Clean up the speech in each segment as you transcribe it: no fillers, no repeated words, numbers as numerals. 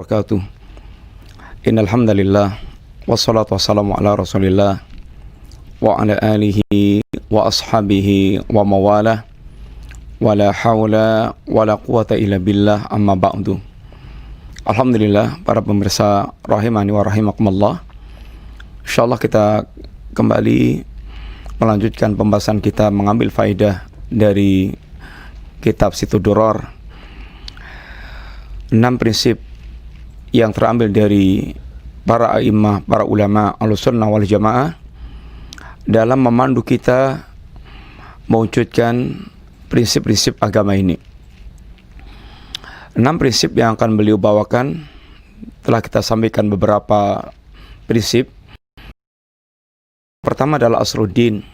wabarakatuh. Innal hamdalillah wassalatu wassalamu ala Rasulillah wa ala alihi wa ashabihi wa mawalah wala haula wala quwata illa billah amma ba'du. Alhamdulillah, para pemirsa rahimani wa rahimakumullah. Insyaallah kita kembali melanjutkan pembahasan kita mengambil faedah dari kitab Situ Duror. 6 prinsip yang terambil dari para a'immah, para ulama Ahlussunnah wal Jamaah dalam memandu kita mewujudkan prinsip-prinsip agama ini. 6 prinsip yang akan beliau bawakan, telah kita sampaikan beberapa prinsip. Pertama adalah asruddin,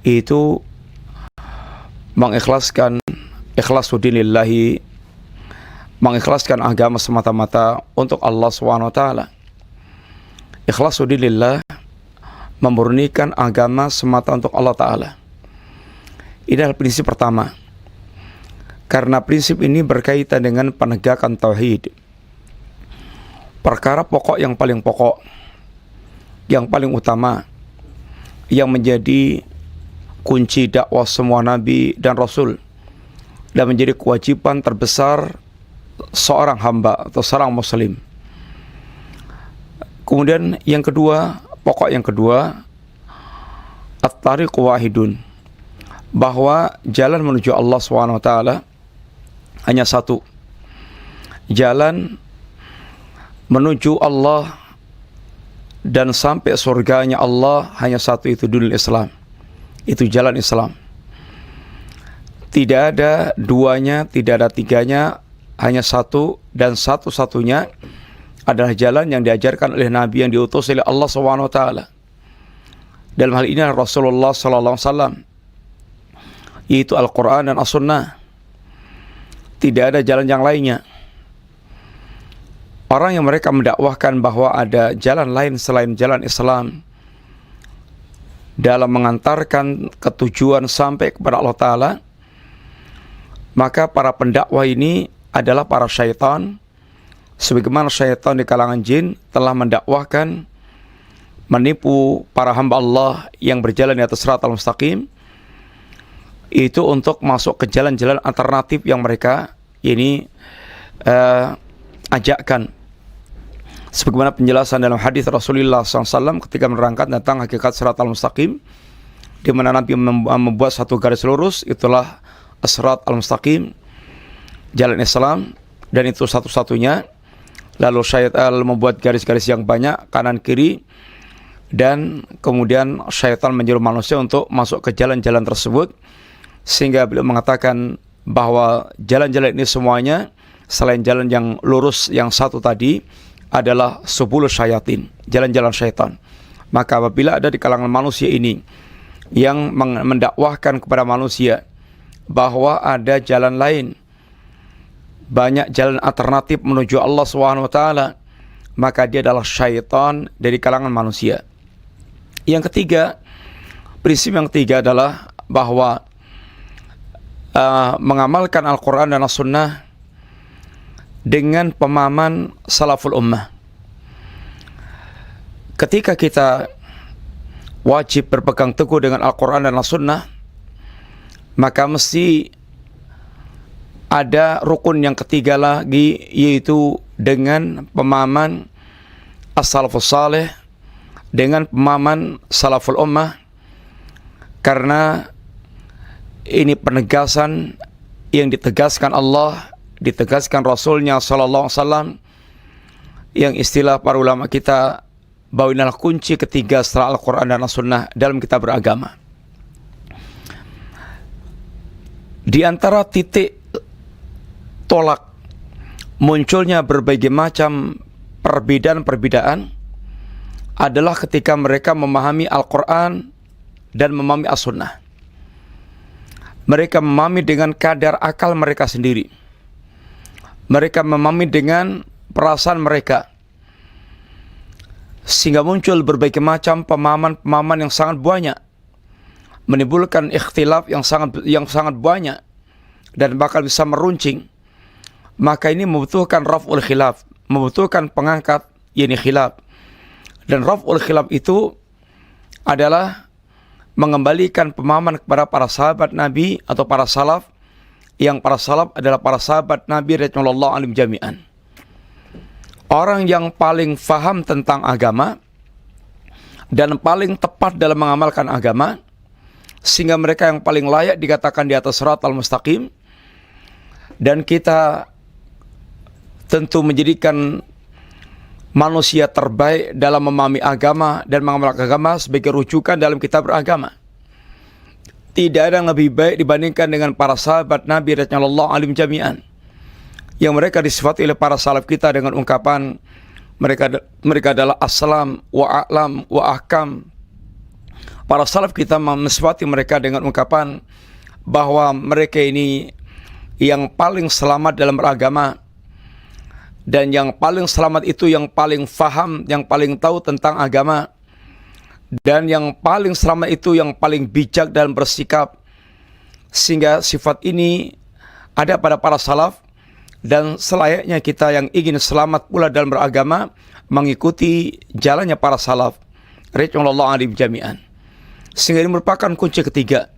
itu mengikhlaskan ikhlasuddinillahi, mengikhlaskan agama semata-mata untuk Allah SWT. Ikhlasuddinillah, memurnikan agama semata untuk Allah Ta'ala. Ini adalah prinsip pertama, karena prinsip ini berkaitan dengan penegakan tauhid, perkara pokok yang paling pokok, yang paling utama, yang menjadi kunci dakwah semua nabi dan rasul, dan menjadi kewajiban terbesar seorang hamba atau seorang muslim. Kemudian yang kedua, pokok yang kedua, at-tariq wahidun, bahwa jalan menuju Allah SWT hanya satu. Jalan menuju Allah dan sampai surganya Allah hanya satu, itu dinul Islam. Itu jalan Islam. Tidak ada duanya, tidak ada tiganya, hanya satu, dan satu-satunya adalah jalan yang diajarkan oleh Nabi yang diutus oleh Allah SWT. Dalam hal ini Rasulullah SAW, yaitu Al-Quran dan As-Sunnah. Tidak ada jalan yang lainnya. Orang yang mereka mendakwahkan bahwa ada jalan lain selain jalan Islam dalam mengantarkan ketujuan sampai kepada Allah Ta'ala, maka para pendakwah ini adalah para syaitan, sebagaimana syaitan di kalangan jin telah mendakwahkan, menipu para hamba Allah yang berjalan di atas siratal mustaqim, itu untuk masuk ke jalan-jalan alternatif yang mereka ini ajakkan. Sebagaimana penjelasan dalam hadis Rasulullah SAW ketika menerangkan tentang hakikat siratal mustaqim, di mana Nabi membuat satu garis lurus, itulah as-sirat al-mustaqim, jalan Islam, dan itu satu-satunya. Lalu syaitan membuat garis-garis yang banyak kanan kiri, dan kemudian syaitan menyuruh manusia untuk masuk ke jalan-jalan tersebut, sehingga beliau mengatakan bahwa jalan-jalan ini semuanya selain jalan yang lurus yang satu tadi adalah subul syayatin, jalan-jalan syaitan. Maka apabila ada di kalangan manusia ini yang mendakwahkan kepada manusia bahwa ada jalan lain, banyak jalan alternatif menuju Allah SWT, maka dia adalah syaitan dari kalangan manusia. Yang ketiga, prinsip yang ketiga adalah bahwa mengamalkan Al-Quran dan As-Sunnah dengan pemahaman salaful ummah. Ketika kita wajib berpegang teguh dengan Al-Quran dan As-Sunnah, maka mesti ada rukun yang ketiga lagi, yaitu dengan pemahaman as-salafus salih, dengan pemahaman salaful ummah, karena ini penegasan yang ditegaskan Allah, ditegaskan Rasulnya Sallallahu Alaihi Wasallam, yang istilah para ulama kita bahwa inilah kunci ketiga setelah Al-Quran dan As-Sunnah dalam kita beragama. Di antara titik tolak munculnya berbagai macam perbedaan-perbedaan adalah ketika mereka memahami Al-Quran dan memahami As-Sunnah. Mereka memahami dengan kadar akal mereka sendiri. Mereka memahami dengan perasaan mereka, sehingga muncul berbagai macam pemahaman-pemahaman yang sangat banyak, menimbulkan ikhtilaf yang sangat banyak, dan bakal bisa meruncing. Maka ini membutuhkan raf'ul khilaf, membutuhkan pengangkat, yakni khilaf. Dan raf'ul khilaf itu adalah mengembalikan pemahaman kepada para sahabat Nabi atau para salaf, yang para salaf adalah para sahabat Nabi radhiyallahu anhum jami'an. Orang yang paling faham tentang agama dan paling tepat dalam mengamalkan agama, sehingga mereka yang paling layak dikatakan di atas shiratal mustaqim. Dan kita tentu menjadikan manusia terbaik dalam memahami agama dan mengamalkan agama sebagai rujukan dalam kitab beragama. Tidak ada yang lebih baik dibandingkan dengan para sahabat Nabi radhiyallahu anhum jami'an, yang mereka disifati oleh para salaf kita dengan ungkapan mereka adalah aslam wa a'lam wa ahkam. Para salaf kita mensifati mereka dengan ungkapan bahwa mereka ini yang paling selamat dalam beragama, dan yang paling selamat itu yang paling faham, yang paling tahu tentang agama, dan yang paling selamat itu yang paling bijak dalam bersikap. Sehingga sifat ini ada pada para salaf, dan selayaknya kita yang ingin selamat pula dalam beragama mengikuti jalannya para salaf radhiyallahu anhum jami'an. Sehingga ini merupakan kunci ketiga.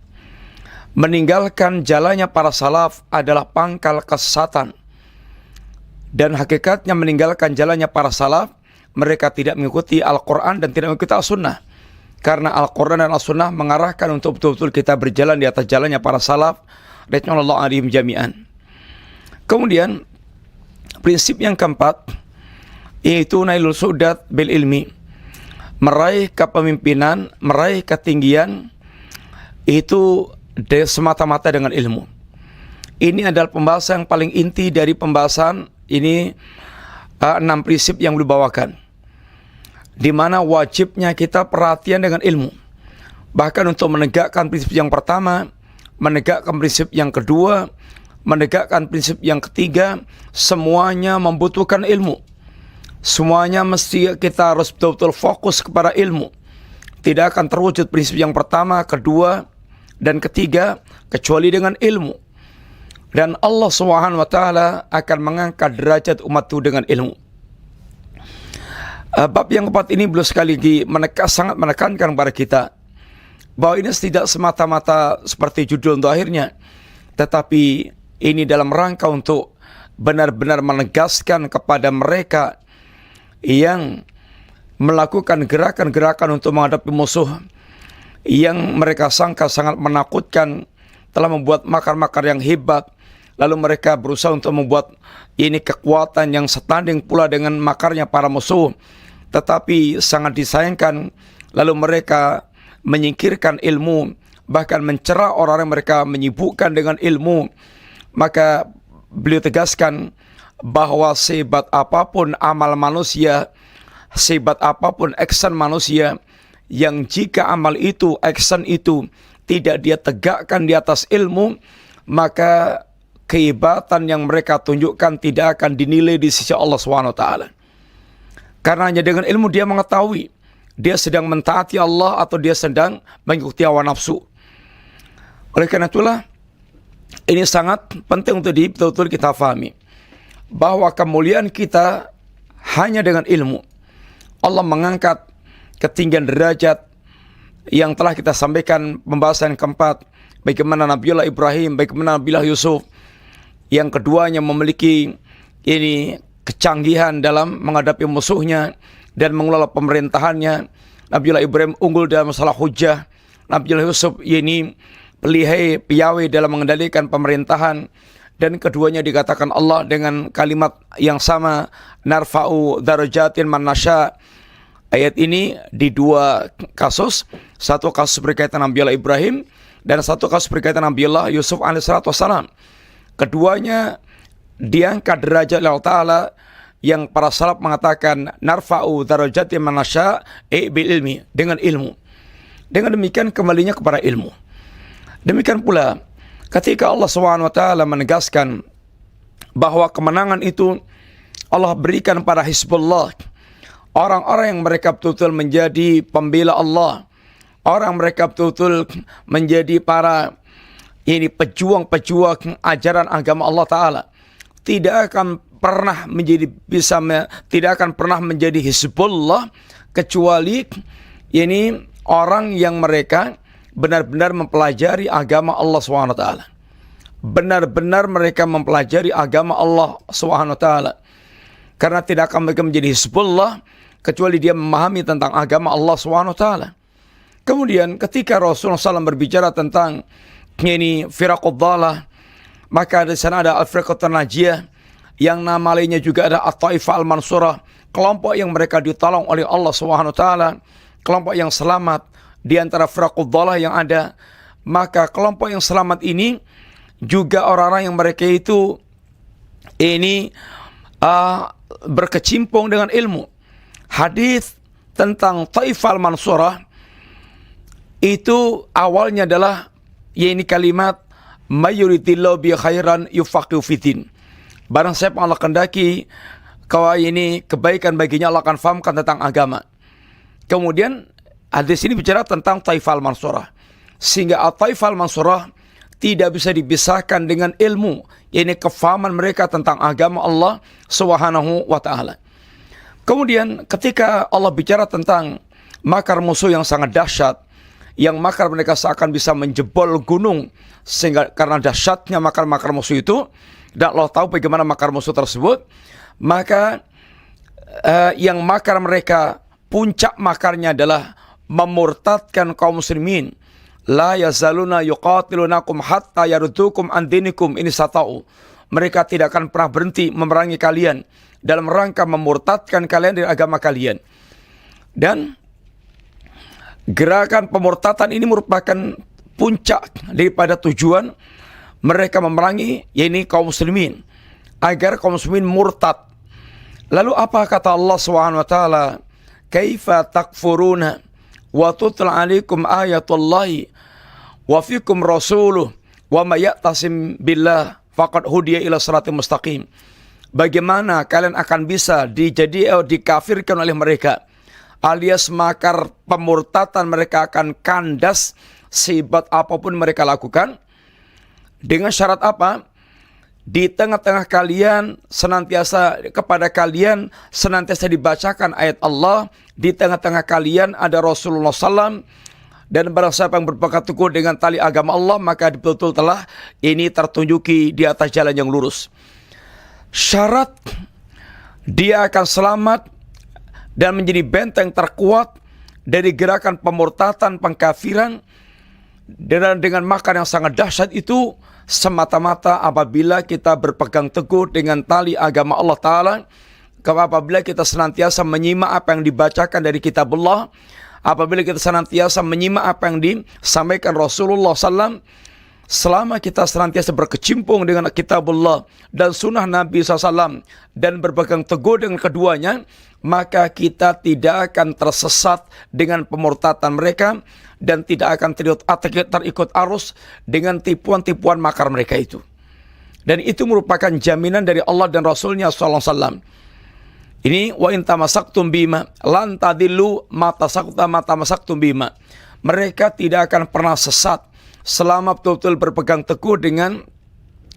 Meninggalkan jalannya para salaf adalah pangkal kesesatan. Dan hakikatnya meninggalkan jalannya para salaf, mereka tidak mengikuti Al-Quran dan tidak mengikuti As-Sunnah. Karena Al-Quran dan As-Sunnah mengarahkan untuk betul-betul kita berjalan di atas jalannya para salaf radhiyallahu anhum jami'an. Kemudian prinsip yang keempat, yaitu nailul su'dat bil ilmi. Meraih kepemimpinan, meraih ketinggian itu semata-mata dengan ilmu. Ini adalah pembahasan yang paling inti dari pembahasan ini, 6 prinsip yang dibawakan, di mana wajibnya kita perhatian dengan ilmu. Bahkan untuk menegakkan prinsip yang pertama, menegakkan prinsip yang kedua, menegakkan prinsip yang ketiga, semuanya membutuhkan ilmu. Semuanya mesti kita harus betul-betul fokus kepada ilmu. Tidak akan terwujud prinsip yang pertama, kedua, dan ketiga kecuali dengan ilmu. Dan Allah SWT akan mengangkat derajat umat itu dengan ilmu. Bab yang keempat ini beliau sekali lagi sangat menekankan kepada kita bahwa ini tidak semata-mata seperti judul untuk akhirnya, tetapi ini dalam rangka untuk benar-benar menegaskan kepada mereka yang melakukan gerakan-gerakan untuk menghadapi musuh yang mereka sangka sangat menakutkan, telah membuat makar-makar yang hebat, lalu mereka berusaha untuk membuat ini kekuatan yang setanding pula dengan makarnya para musuh. Tetapi sangat disayangkan, lalu mereka menyingkirkan ilmu, bahkan mencela orang yang mereka menyibukkan dengan ilmu. Maka beliau tegaskan bahwa sehebat apapun amal manusia, sehebat apapun action manusia, yang jika amal itu, action itu tidak dia tegakkan di atas ilmu, maka kehebatan yang mereka tunjukkan tidak akan dinilai di sisi Allah SWT. Karena hanya dengan ilmu dia mengetahui dia sedang mentaati Allah atau dia sedang mengikuti hawa nafsu. Oleh karena itulah ini sangat penting untuk betul-betul kita fahami bahwa kemuliaan kita hanya dengan ilmu. Allah mengangkat ketinggian derajat yang telah kita sampaikan pembahasan keempat, bagaimana Nabiullah Ibrahim, bagaimana Nabiullah Yusuf, yang keduanya memiliki ini kecanggihan dalam menghadapi musuhnya dan mengelola pemerintahannya. Nabiullah Ibrahim unggul dalam masalah hujah, Nabiullah Yusuf ini pelihai piawai dalam mengendalikan pemerintahan, dan keduanya dikatakan Allah dengan kalimat yang sama, narfa'u darajatin man nasya. Ayat ini di dua kasus, satu kasus berkaitan Nabiullah Ibrahim dan satu kasus berkaitan Nabiullah Yusuf alaihissalam. Keduanya diangkat derajat Allah Ta'ala, yang para salaf mengatakan narfa'u darajatin man nasya bil ilmi, dengan ilmu. Dengan demikian kembalinya kepada ilmu. Demikian pula ketika Allah SWT menegaskan bahwa kemenangan itu Allah berikan pada Hizbullah, orang-orang yang mereka betul-betul menjadi pembela Allah, orang mereka betul-betul menjadi para ini pejuang-pejuang ajaran agama Allah Ta'ala, tidak akan pernah menjadi tidak akan pernah menjadi Hizbullah kecuali ini orang yang mereka benar-benar mempelajari agama Allah SWT. Benar-benar mereka mempelajari agama Allah SWT. Karena tidak akan mereka menjadi Hizbullah kecuali dia memahami tentang agama Allah SWT. Kemudian ketika Rasulullah SAW berbicara tentang ini firaqud dhalah, maka di sana ada al-firqatun najiyah, yang nama lainnya juga ada at-taifah al-mansurah, kelompok yang mereka ditolong oleh Allah SWT, kelompok yang selamat di antara firaqud dhalah yang ada. Maka kelompok yang selamat ini juga orang-orang yang mereka itu ini berkecimpung dengan ilmu. Hadis tentang taifah al-mansurah itu awalnya adalah ini kalimat mayuritillahu bi khairan yufaqihu fiddin. Barang siapa Allah kehendaki kau ini kebaikan baginya, Allah akan fahamkan tentang agama. Kemudian hadis ini bicara tentang taifah al-mansurah, sehingga taifah al-mansurah tidak bisa dipisahkan dengan ilmu, ini kefahaman mereka tentang agama Allah Subhanahu wa taala. Kemudian ketika Allah bicara tentang makar musuh yang sangat dahsyat, yang makar mereka seakan bisa menjebol gunung, sehingga karena dahsyatnya makar-makar musuh itu, dan Allah tahu bagaimana makar musuh tersebut, maka yang makar mereka, puncak makarnya adalah memurtadkan kaum muslimin. La yazaluna yuqatilunakum hatta yaruddukum an dinikum in sata'u. Mereka tidak akan pernah berhenti memerangi kalian dalam rangka memurtadkan kalian dari agama kalian. Dan gerakan pemurtadan ini merupakan puncak daripada tujuan mereka memerangi, yaitu kaum muslimin, agar kaum muslimin murtad. Lalu apa kata Allah SWT? Kaifa takfuruna wa tutla alaikum ayatullahi wa fikum rasuluh wa ma ya'tasim billah faqad hudiya ila siratal mustaqim. Bagaimana kalian akan bisa dikafirkan oleh mereka, alias makar pemurtatan mereka akan kandas sehebat apapun mereka lakukan. Dengan syarat apa? Di tengah-tengah kalian senantiasa, kepada kalian senantiasa dibacakan ayat Allah. Di tengah-tengah kalian ada Rasulullah SAW. Dan barang siapa yang berpegang teguh dengan tali agama Allah, maka betul-betul telah ini tertunjuki di atas jalan yang lurus. Syarat dia akan selamat dan menjadi benteng terkuat dari gerakan pemurtatan, pengkafiran, dan dengan makar yang sangat dahsyat itu semata-mata apabila kita berpegang teguh dengan tali agama Allah Ta'ala, apabila kita senantiasa menyimak apa yang dibacakan dari kitabullah, apabila kita senantiasa menyimak apa yang disampaikan Rasulullah SAW, selama kita senantiasa berkecimpung dengan kitabullah dan sunnah Nabi SAW dan berpegang teguh dengan keduanya, maka kita tidak akan tersesat dengan pemurtatan mereka dan tidak akan terikut arus dengan tipuan-tipuan makar mereka itu. Dan itu merupakan jaminan dari Allah dan Rasulnya SAW. Ini wa in tamasaktum bima lan tadillu ma tamasaktum bima. Mereka tidak akan pernah sesat selama betul-betul berpegang teguh dengan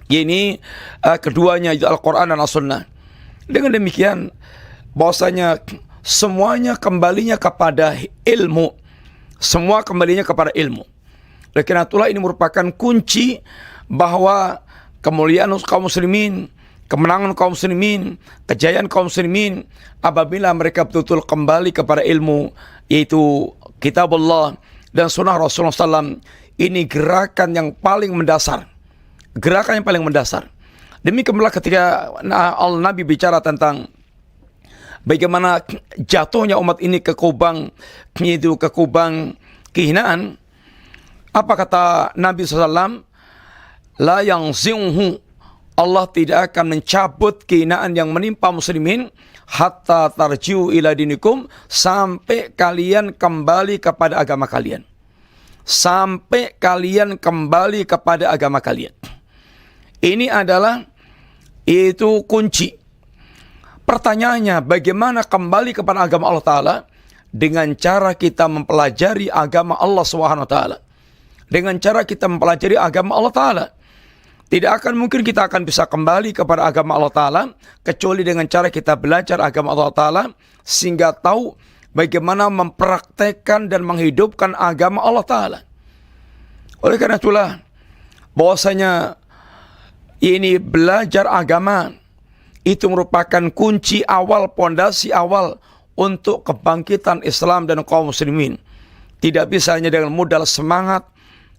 ini keduanya, yaitu Al-Quran dan As-Sunnah. Dengan demikian bahwasanya semuanya kembalinya kepada ilmu. Semua kembalinya kepada ilmu. Oleh karena itulah ini merupakan kunci bahwa kemuliaan kaum muslimin, kemenangan kaum muslimin, kejayaan kaum muslimin apabila mereka betul-betul kembali kepada ilmu, yaitu kitabullah dan sunnah Rasulullah SAW. Ini gerakan yang paling mendasar. Gerakan yang paling mendasar. Demikianlah ketika Nabi bicara tentang bagaimana jatuhnya umat ini ke kubang, yaitu ke kubang kehinaan. Apa kata Nabi SAW? La yangzi'uhu, Allah tidak akan mencabut kehinaan yang menimpa muslimin hatta tarji'u ila dinikum, sampai kalian kembali kepada agama kalian. Sampai kalian kembali kepada agama kalian. Ini adalah itu kunci. Pertanyaannya, bagaimana kembali kepada agama Allah Ta'ala? Dengan cara kita mempelajari agama Allah SWT. Dengan cara kita mempelajari agama Allah Ta'ala. Tidak akan mungkin kita akan bisa kembali kepada agama Allah Ta'ala kecuali dengan cara kita belajar agama Allah Ta'ala sehingga tahu bagaimana mempraktekkan dan menghidupkan agama Allah Ta'ala. Oleh karena itulah bahwasanya ini belajar agama itu merupakan kunci awal, pondasi awal untuk kebangkitan Islam dan kaum muslimin. Tidak bisa hanya dengan modal semangat,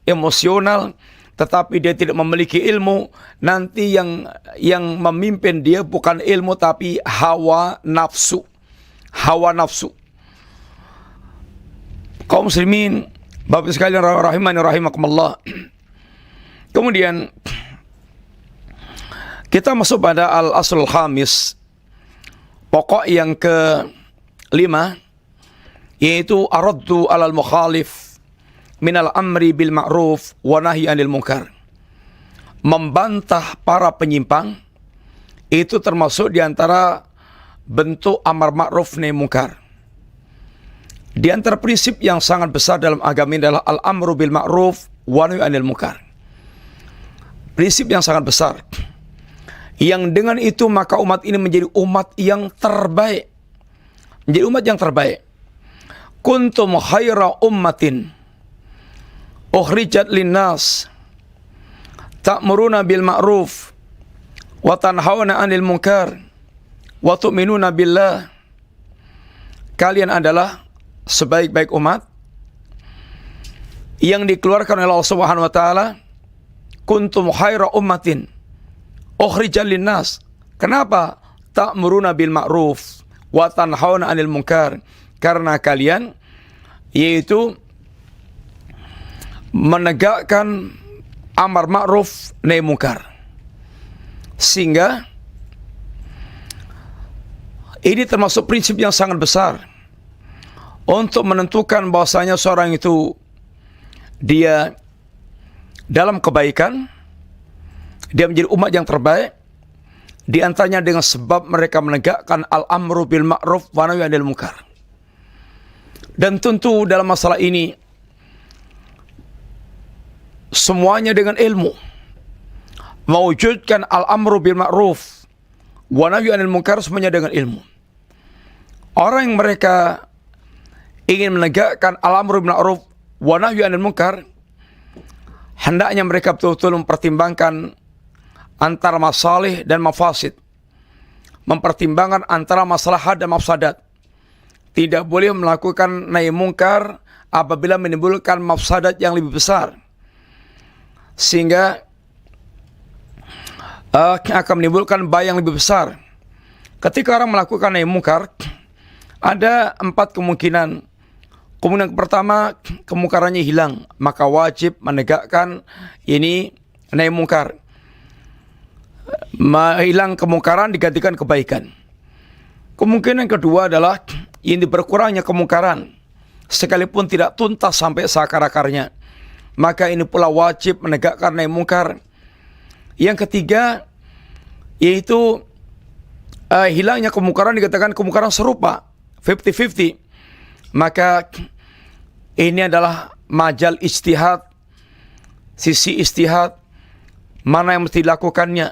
emosional, tetapi dia tidak memiliki ilmu, nanti yang memimpin dia bukan ilmu tapi hawa nafsu. Hawa nafsu. Kaum muslimin, Bapak sekalian rahimani rahimakumullah. Kemudian kita masuk pada al-aslul khamis, pokok yang ke-5, yaitu araddu alal mukhalif minal amri bil ma'ruf wa nahyi 'anil munkar. Membantah para penyimpang itu termasuk di antara bentuk amar ma'ruf nahi munkar. Di antara prinsip yang sangat besar dalam agama ini adalah al-amru bil ma'ruf wa nahyi 'anil munkar. Prinsip yang sangat besar. Yang dengan itu maka umat ini menjadi umat yang terbaik. Menjadi umat yang terbaik. Kuntum khaira ummatin ukhrijat linnas ta'muruna bil ma'ruf wa tanhauna 'anil munkar wa tu'minuna billah. Kalian adalah sebaik-baik umat yang dikeluarkan oleh Allah Subhanahu wa taala. Kuntum khaira ummatin ukhrijat linnas. Kenapa? Ta'muruna bil ma'ruf wa tanhauna 'anil munkar. Karena kalian yaitu menegakkan amar ma'ruf nahi munkar. Sehingga ini termasuk prinsip yang sangat besar untuk menentukan bahwasanya seorang itu dia dalam kebaikan, dia menjadi umat yang terbaik, di antaranya dengan sebab mereka menegakkan al-amru bil ma'ruf wa nahyi 'anil munkar. Dan tentu dalam masalah ini semuanya dengan ilmu. Mewujudkan al-amru bil ma'ruf wa nahyi 'anil munkar semuanya dengan ilmu. Orang yang mereka ingin menegakkan al-amru bil ma'ruf wa nahyi 'anil munkar, hendaknya mereka betul-betul mempertimbangkan antara masalih dan mafasid. Mempertimbangkan antara maslahat dan mafsadat. Tidak boleh melakukan nahi munkar apabila menimbulkan mafsadat yang lebih besar, sehingga akan menimbulkan bahaya yang lebih besar. Ketika orang melakukan nahi munkar, ada 4 kemungkinan. Kemungkinan pertama, kemungkarannya hilang, maka wajib menegakkan ini nahi munkar. Hilang kemungkaran digantikan kebaikan. Kemungkinan kedua adalah ini berkurangnya kemungkaran, sekalipun tidak tuntas sampai seakar-akarnya, maka ini pula wajib menegakkan nahi munkar. Yang ketiga, yaitu hilangnya kemungkaran dikatakan kemungkaran serupa, 50-50. Maka ini adalah majal ijtihad, sisi ijtihad, mana yang mesti dilakukannya,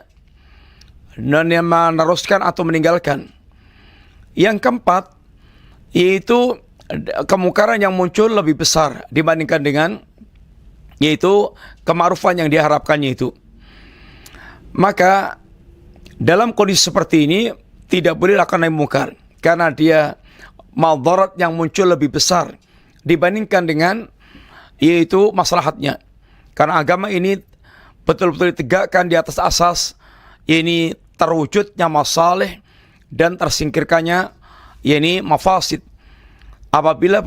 dan yang meneruskan atau meninggalkan. Yang keempat, yaitu kemungkaran yang muncul lebih besar dibandingkan dengan yaitu kema'rufan yang diharapkannya itu. Maka dalam kondisi seperti ini tidak boleh lakukan nahi munkar, karena dia madarat yang muncul lebih besar dibandingkan dengan yaitu maslahatnya. Karena agama ini betul-betul ditegakkan di atas asas ini terwujudnya masalih dan tersingkirkannya yakni mafasid. Apabila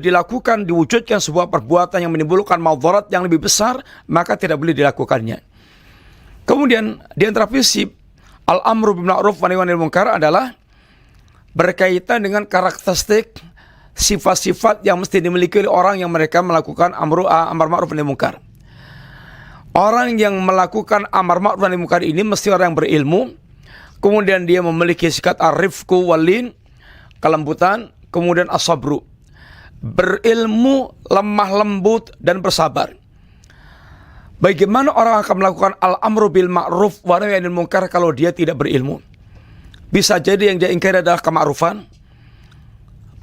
dilakukan, diwujudkan sebuah perbuatan yang menimbulkan madarat yang lebih besar, maka tidak boleh dilakukannya. Kemudian di antara prinsip al-amru bil ma'ruf wa nahyi 'anil munkar adalah berkaitan dengan karakteristik sifat-sifat yang mesti dimiliki oleh orang yang mereka melakukan amar ma'ruf wa nahi munkar. Orang yang melakukan amar ma'ruf wa nahi munkar ini mesti orang yang berilmu, kemudian dia memiliki sikap ar-rifqu wal-lin, kelembutan, kemudian as-sabru, berilmu, lemah lembut dan bersabar. Bagaimana orang akan melakukan al-amru bil ma'ruf wa nahyi 'anil munkar kalau dia tidak berilmu? Bisa jadi yang dia ingkari adalah kema'rufan,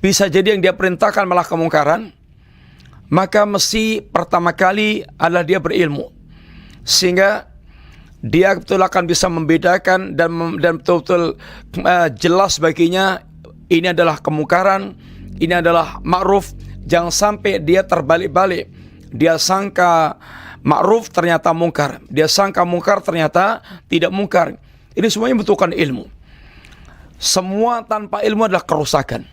bisa jadi yang dia perintahkan malah kemungkaran. Maka mesti pertama kali adalah dia berilmu, sehingga dia betul akan bisa membedakan dan betul-betul jelas baginya ini adalah kemungkaran, ini adalah ma'ruf. Jangan sampai dia terbalik-balik, dia sangka ma'ruf ternyata mungkar, dia sangka mungkar ternyata tidak mungkar. Ini semuanya membutuhkan ilmu. Semua tanpa ilmu adalah kerusakan.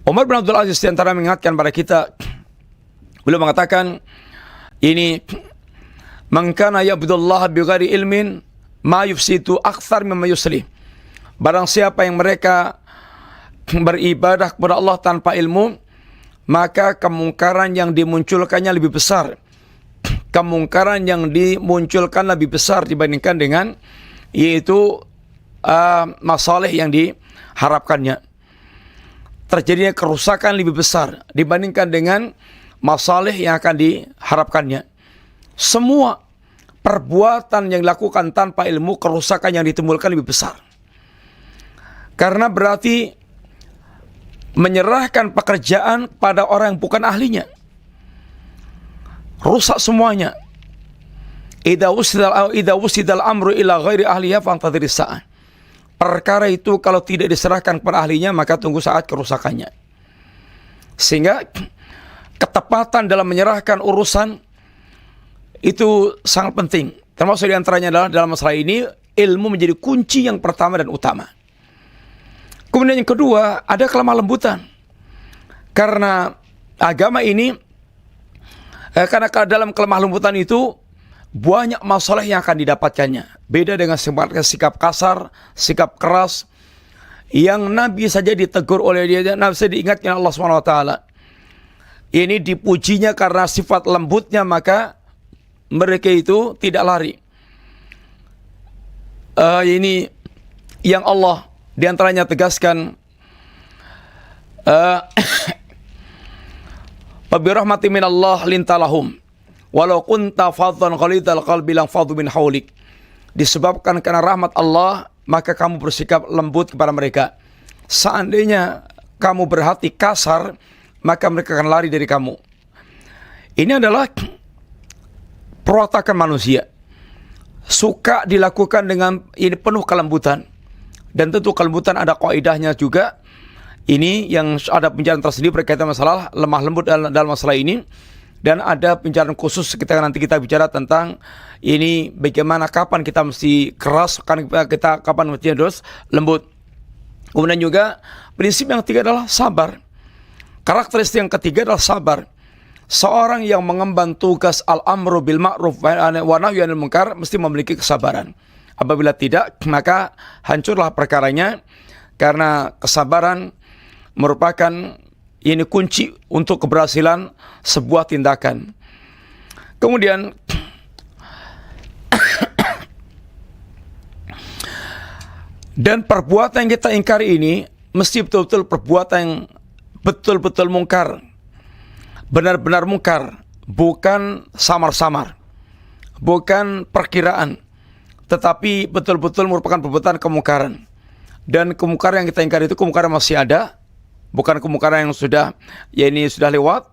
Umar bin Abdul Aziz diantara mengingatkan pada kita, beliau mengatakan ini, man kana ya'budullaha bighairi ilmin ma yufsidu aktsar mimma yuslih. Barang siapa yang mereka beribadah kepada Allah tanpa ilmu, maka kemungkaran yang dimunculkannya lebih besar. Kemungkaran yang dimunculkan lebih besar dibandingkan dengan yaitu masalah yang diharapkannya. Terjadinya kerusakan lebih besar dibandingkan dengan masalah yang akan diharapkannya. Semua perbuatan yang dilakukan tanpa ilmu, kerusakan yang ditimbulkan lebih besar. Karena berarti menyerahkan pekerjaan pada orang yang bukan ahlinya. Rusak semuanya. Idza wusidal amru ila ghairi ahliha fantadhiris sa'ah. Perkara itu kalau tidak diserahkan kepada ahlinya, maka tunggu saat kerusakannya. Sehingga ketepatan dalam menyerahkan urusan itu sangat penting. Termasuk diantaranya adalah dalam masalah ini, ilmu menjadi kunci yang pertama dan utama. Kemudian yang kedua, ada kelemah lembutan. Karena agama ini, karena dalam kelemah lembutan itu banyak masalah yang akan didapatkannya. Beda dengan sikap kasar, sikap keras yang Nabi saja ditegur oleh dia, Nabi saja diingatkan Allah SWT. Ini dipujinya karena sifat lembutnya, maka mereka itu tidak lari. Ini yang Allah diantaranya tegaskan, Fabirahmati minallah lintalahum walau kunta fadhan ghalidhal qalbi lang fadhu min haulik. Disebabkan karena rahmat Allah, maka kamu bersikap lembut kepada mereka. Seandainya kamu berhati kasar, maka mereka akan lari dari kamu. Ini adalah perwatakan manusia. Suka dilakukan dengan ini penuh kelembutan. Dan tentu kelembutan ada kaidahnya juga. Ini yang ada penjelasan tersendiri berkaitan masalah lemah lembut dalam masalah ini. Dan ada penjelasan khusus ketika nanti kita bicara tentang ini bagaimana kapan kita mesti keras, kapan mesti harus lembut. Kemudian juga prinsip yang ketiga adalah sabar. Karakteristik yang ketiga adalah sabar. Seorang yang mengemban tugas al-amru bil ma'ruf wa nahyi 'anil munkar mesti memiliki kesabaran. Apabila tidak, maka hancurlah perkaranya, karena kesabaran merupakan ini kunci untuk keberhasilan sebuah tindakan. Kemudian dan perbuatan yang kita ingkari ini mesti betul-betul perbuatan yang betul-betul mungkar, benar-benar mungkar, bukan samar-samar, bukan perkiraan, tetapi betul-betul merupakan perbuatan kemungkaran. Dan kemungkaran yang kita ingkari itu kemungkaran masih ada, bukan kemungkaran yang sudah lewat.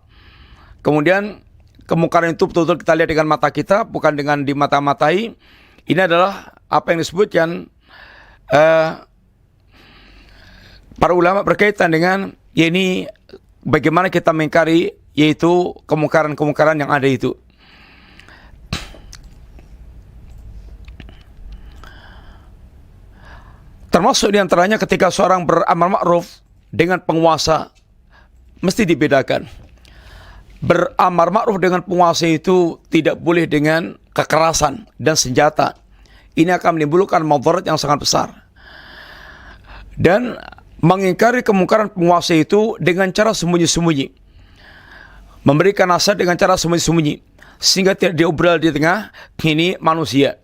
Kemudian kemungkaran itu betul-betul kita lihat dengan mata kita, bukan dengan dimata-matai. Ini adalah apa yang disebutkan para ulama berkaitan dengan ini bagaimana kita mengingkari, yaitu kemungkaran-kemungkaran yang ada itu. Termasuk diantaranya ketika seorang beramar ma'ruf dengan penguasa, mesti dibedakan. Beramar ma'ruf dengan penguasa itu tidak boleh dengan kekerasan dan senjata. Ini akan menimbulkan madarat yang sangat besar. Dan mengingkari kemungkaran penguasa itu dengan cara sembunyi-sembunyi. Memberikan nasihat dengan cara sembunyi-sembunyi, sehingga tidak diobral di tengah ini manusia.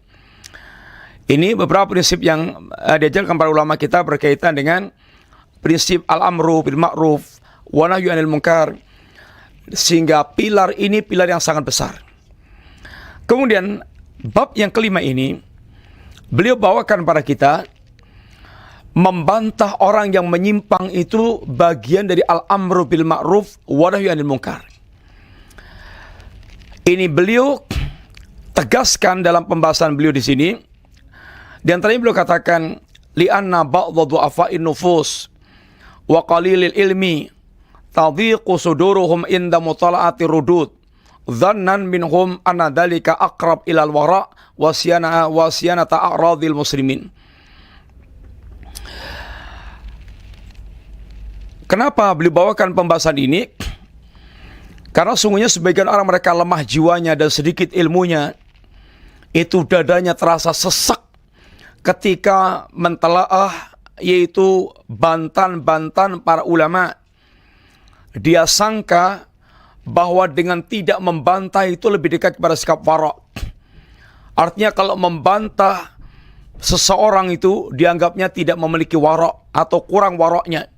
Ini beberapa prinsip yang diajarkan para ulama kita berkaitan dengan prinsip al-amru bil ma'ruf wa nahyi 'anil munkar. Sehingga pilar ini pilar yang sangat besar. Kemudian bab yang kelima ini beliau bawakan pada kita membantah orang yang menyimpang itu bagian dari al-amru bil ma'ruf wa nahyi 'anil munkar. Ini beliau tegaskan dalam pembahasan beliau di sini. Di antaranya beliau katakan li'anna ba'dha du'afa'in nufus wa qalilil ilmi tadhiqu suduruhum inda mutala'ati rudud dhannan minhum anna dhalika aqrab ilal wara' wa siyanata a'radil muslimin. Kenapa beliau bawakan pembahasan ini? Karena sungguhnya sebagian orang mereka lemah jiwanya dan sedikit ilmunya, itu dadanya terasa sesak ketika mentelaah yaitu bantan-bantan para ulama. Dia sangka bahwa dengan tidak membantah itu lebih dekat kepada sikap wara'. Artinya kalau membantah seseorang itu dianggapnya tidak memiliki wara' atau kurang wara'nya.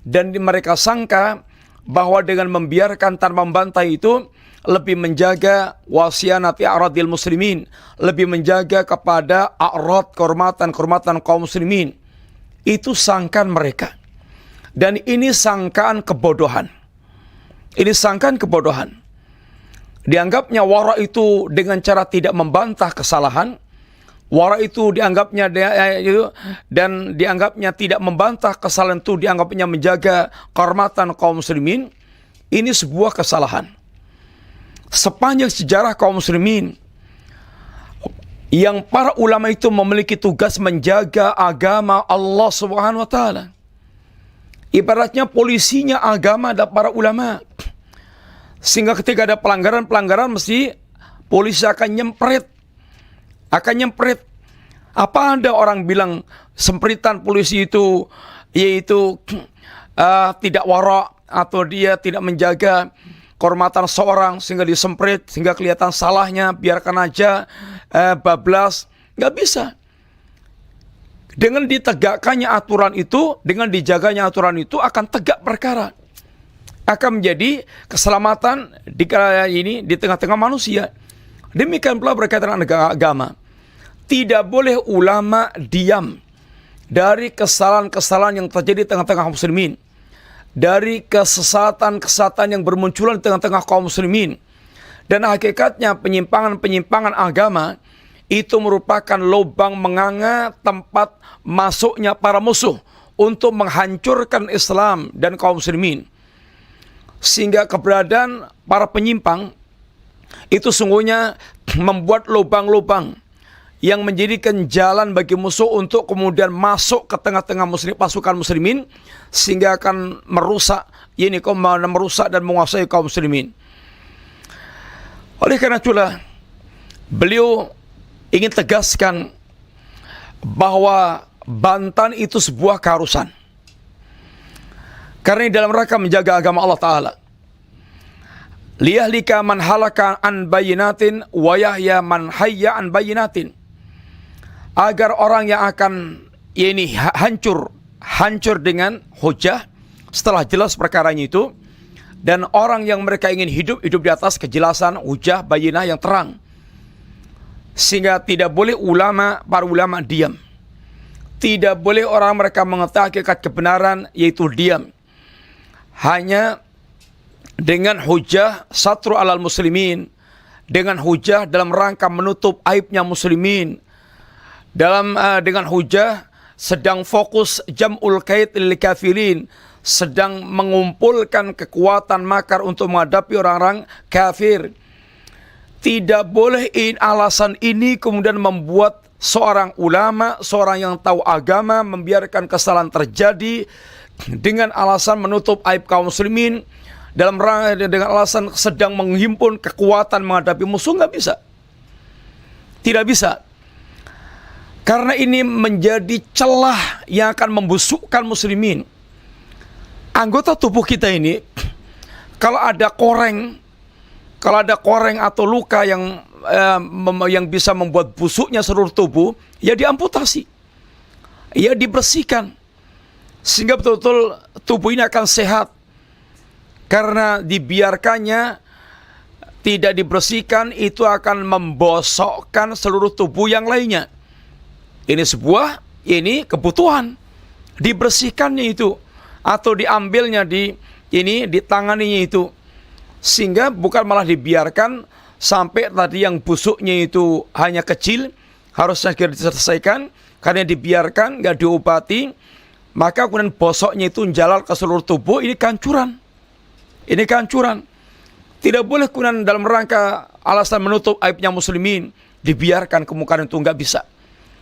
Dan mereka sangka bahwa dengan membiarkan tanpa membantah itu lebih menjaga wasianati a'radil muslimin, lebih menjaga kepada a'rad, kehormatan kaum muslimin. Itu sangkaan mereka. Dan ini sangkaan kebodohan. Ini sangkaan kebodohan. Dianggapnya wara itu dengan cara tidak membantah kesalahan. Wara itu dianggapnya dan dianggapnya tidak membantah kesalahan itu, dianggapnya menjaga kehormatan kaum muslimin. Ini sebuah kesalahan. Sepanjang sejarah kaum muslimin yang para ulama itu memiliki tugas menjaga agama Allah Subhanahu wa taala. Ibaratnya polisinya agama adalah para ulama. Sehingga ketika ada pelanggaran mesti polisi akan nyemprit. Apa ada orang bilang sempritan polisi itu yaitu tidak wara' atau dia tidak menjaga kehormatan seorang sehingga disemprit, sehingga kelihatan salahnya, biarkan aja bablas. Nggak bisa. Dengan ditegakkannya aturan itu, dengan dijaganya aturan itu akan tegak perkara. Akan menjadi keselamatan di tengah-tengah manusia. Demikian pula berkaitan dengan agama. Tidak boleh ulama diam dari kesalahan-kesalahan yang terjadi di tengah-tengah muslimin. Dari kesesatan-kesesatan yang bermunculan di tengah-tengah kaum muslimin. Dan hakikatnya penyimpangan-penyimpangan agama itu merupakan lubang menganga tempat masuknya para musuh untuk menghancurkan Islam dan kaum muslimin. Sehingga keberadaan para penyimpang itu sungguhnya membuat lubang-lubang yang menjadikan jalan bagi musuh untuk kemudian masuk ke tengah-tengah pasukan muslimin, sehingga akan merusak dan menguasai kaum muslimin. Oleh karena itulah beliau ingin tegaskan bahwa bantan itu sebuah keharusan. Karena dalam rangka menjaga agama Allah Ta'ala. Liyahlika man halaka an bayinatin wa yahya man hayya an bayinatin. Agar orang yang akan hancur dengan hujah setelah jelas perkaranya itu, dan orang yang mereka ingin hidup di atas kejelasan hujah bayinah yang terang. Sehingga tidak boleh para ulama diam. Tidak boleh orang mereka mengetahui hakikat kebenaran yaitu diam. Hanya dengan hujah satru alal muslimin, dengan hujah dalam rangka menutup aibnya muslimin, dengan hujah sedang fokus jam'ul kait lil kafirin, sedang mengumpulkan kekuatan makar untuk menghadapi orang-orang kafir. Tidak boleh alasan ini kemudian membuat seorang ulama, seorang yang tahu agama membiarkan kesalahan terjadi dengan alasan menutup aib kaum muslimin, dengan alasan sedang menghimpun kekuatan menghadapi musuh. Nggak bisa. Tidak bisa. Karena ini menjadi celah yang akan membusukkan muslimin. Anggota tubuh kita ini, kalau ada koreng atau luka yang bisa membuat busuknya seluruh tubuh, ya diamputasi, ya dibersihkan, sehingga betul-betul tubuh ini akan sehat. Karena dibiarkannya tidak dibersihkan, itu akan membosokkan seluruh tubuh yang lainnya. Ini kebutuhan dibersihkannya itu, atau diambilnya ditanganinya itu, sehingga bukan malah dibiarkan sampai tadi yang busuknya itu hanya kecil, harusnya segera diselesaikan. Karena dibiarkan, nggak diobati, maka kemudian bosoknya itu menjalar ke seluruh tubuh. Ini kehancuran. Tidak boleh kemudian dalam rangka alasan menutup aibnya muslimin dibiarkan kemungkaran itu, nggak bisa.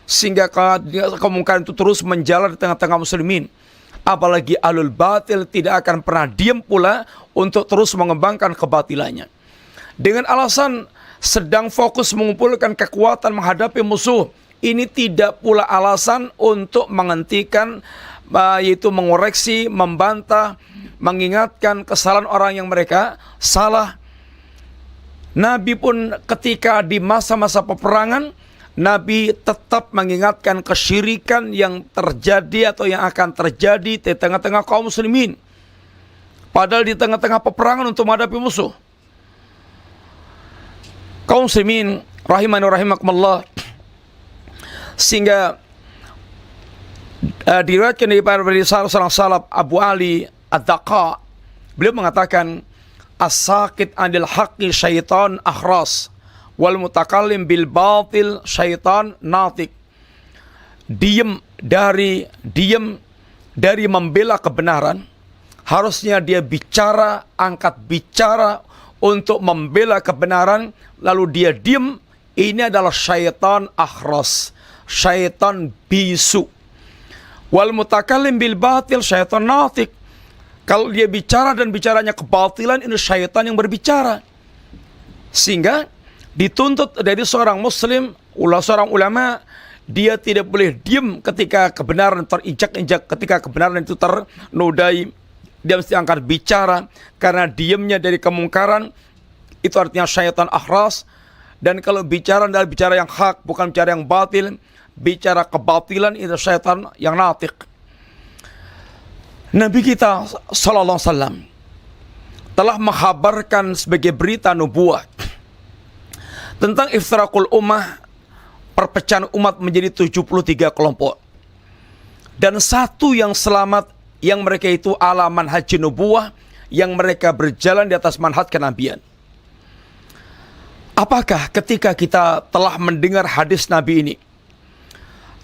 Sehingga kemungkaran itu terus menjalar di tengah-tengah muslimin. Apalagi ahlul batil tidak akan pernah diam pula untuk terus mengembangkan kebatilannya. Dengan alasan sedang fokus mengumpulkan kekuatan menghadapi musuh, ini tidak pula alasan untuk menghentikan, yaitu mengoreksi, membantah, mengingatkan kesalahan orang yang mereka salah. Nabi pun ketika di masa-masa peperangan, Nabi tetap mengingatkan kesyirikan yang terjadi atau yang akan terjadi di tengah-tengah kaum muslimin. Padahal di tengah-tengah peperangan untuk menghadapi musuh. Kaum muslimin rahimani rahimakumullah, sehingga diriwayatkan dari seorang salaf, Abu Ali Ad-Daqa, beliau mengatakan, as-sakit anil haqqi syaitan akhras, wal mutakallim bil batil syaitan natik. Diam dari membela kebenaran, harusnya dia bicara, angkat bicara untuk membela kebenaran, lalu dia diam, ini adalah syaitan akhras, syaitan bisu. Wal mutakallim bil batil syaitan natik. Kalau dia bicara dan bicaranya kebatilan, ini syaitan yang berbicara. Sehingga dituntut dari seorang muslim, seorang ulama, dia tidak boleh diam ketika kebenaran terinjak-injak, ketika kebenaran itu ternodai. Dia mesti angkat bicara, karena diamnya dari kemungkaran itu artinya syaitan akhras. Dan kalau bicara adalah bicara yang hak, bukan bicara yang batil, bicara kebatilan, itu syaitan yang natik. Nabi kita sallallahu alaihi wasallam telah menghabarkan sebagai berita nubuah tentang iftirakul ummah, perpecahan umat menjadi 73 kelompok. Dan satu yang selamat, yang mereka itu ala manhaj nubuah, yang mereka berjalan di atas manhaj kenabian. Apakah ketika kita telah mendengar hadis Nabi ini,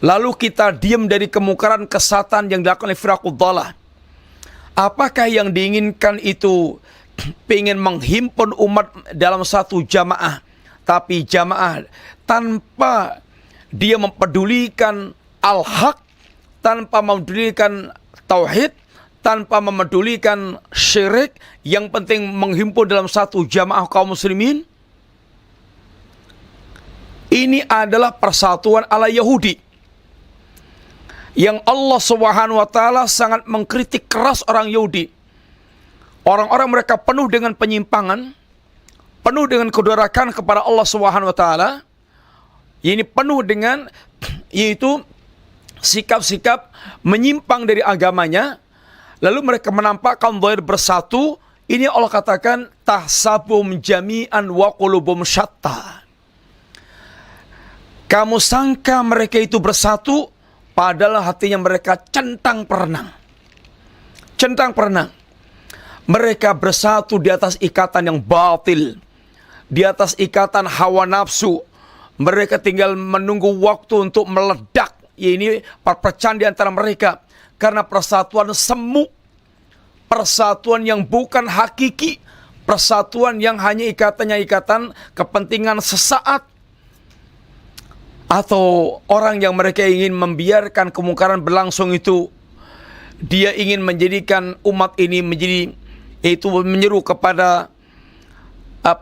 lalu kita diam dari kemungkaran kesatan yang dilakukan oleh firaqud dhalah, apakah yang diinginkan itu ingin menghimpun umat dalam satu jamaah, tapi jamaah tanpa dia mempedulikan al-haq, tanpa mempedulikan tauhid, tanpa memedulikan syirik, yang penting menghimpun dalam satu jamaah kaum muslimin? Ini adalah persatuan ala Yahudi, yang Allah Subhanahu wa taala sangat mengkritik keras orang Yahudi. Orang-orang mereka penuh dengan penyimpangan, penuh dengan kedurakan kepada Allah Subhanahu wa taala. Ini penuh dengan yaitu sikap-sikap menyimpang dari agamanya. Lalu mereka menampakkan zahir bersatu. Ini Allah katakan tahsabum jami'an wa qulubum syatta. Kamu sangka mereka itu bersatu, padahal hatinya mereka centang perenang. Centang perenang. Mereka bersatu di atas ikatan yang batil, di atas ikatan hawa nafsu. Mereka tinggal menunggu waktu untuk meledak. Ini perpecahan di antara mereka, karena persatuan semu, persatuan yang bukan hakiki, persatuan yang hanya ikatannya ikatan kepentingan sesaat. Atau orang yang mereka ingin membiarkan kemungkaran berlangsung itu, dia ingin menjadikan umat ini menjadi, yaitu menyeru kepada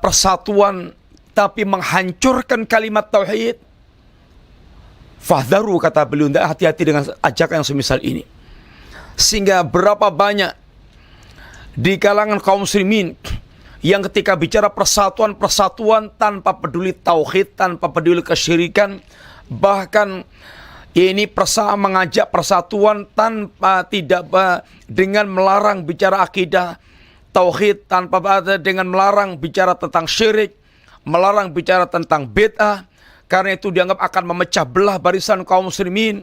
persatuan, tapi menghancurkan kalimat tauhid. Fahdharu, kata beliau, hati-hati dengan ajakan yang semisal ini. Sehingga berapa banyak di kalangan kaum muslimin yang ketika bicara persatuan tanpa peduli tauhid, tanpa peduli kesyirikan, bahkan ini mengajak persatuan tanpa dengan melarang bicara akidah tauhid, tanpa dengan melarang bicara tentang syirik, melarang bicara tentang bid'ah, karena itu dianggap akan memecah belah barisan kaum muslimin.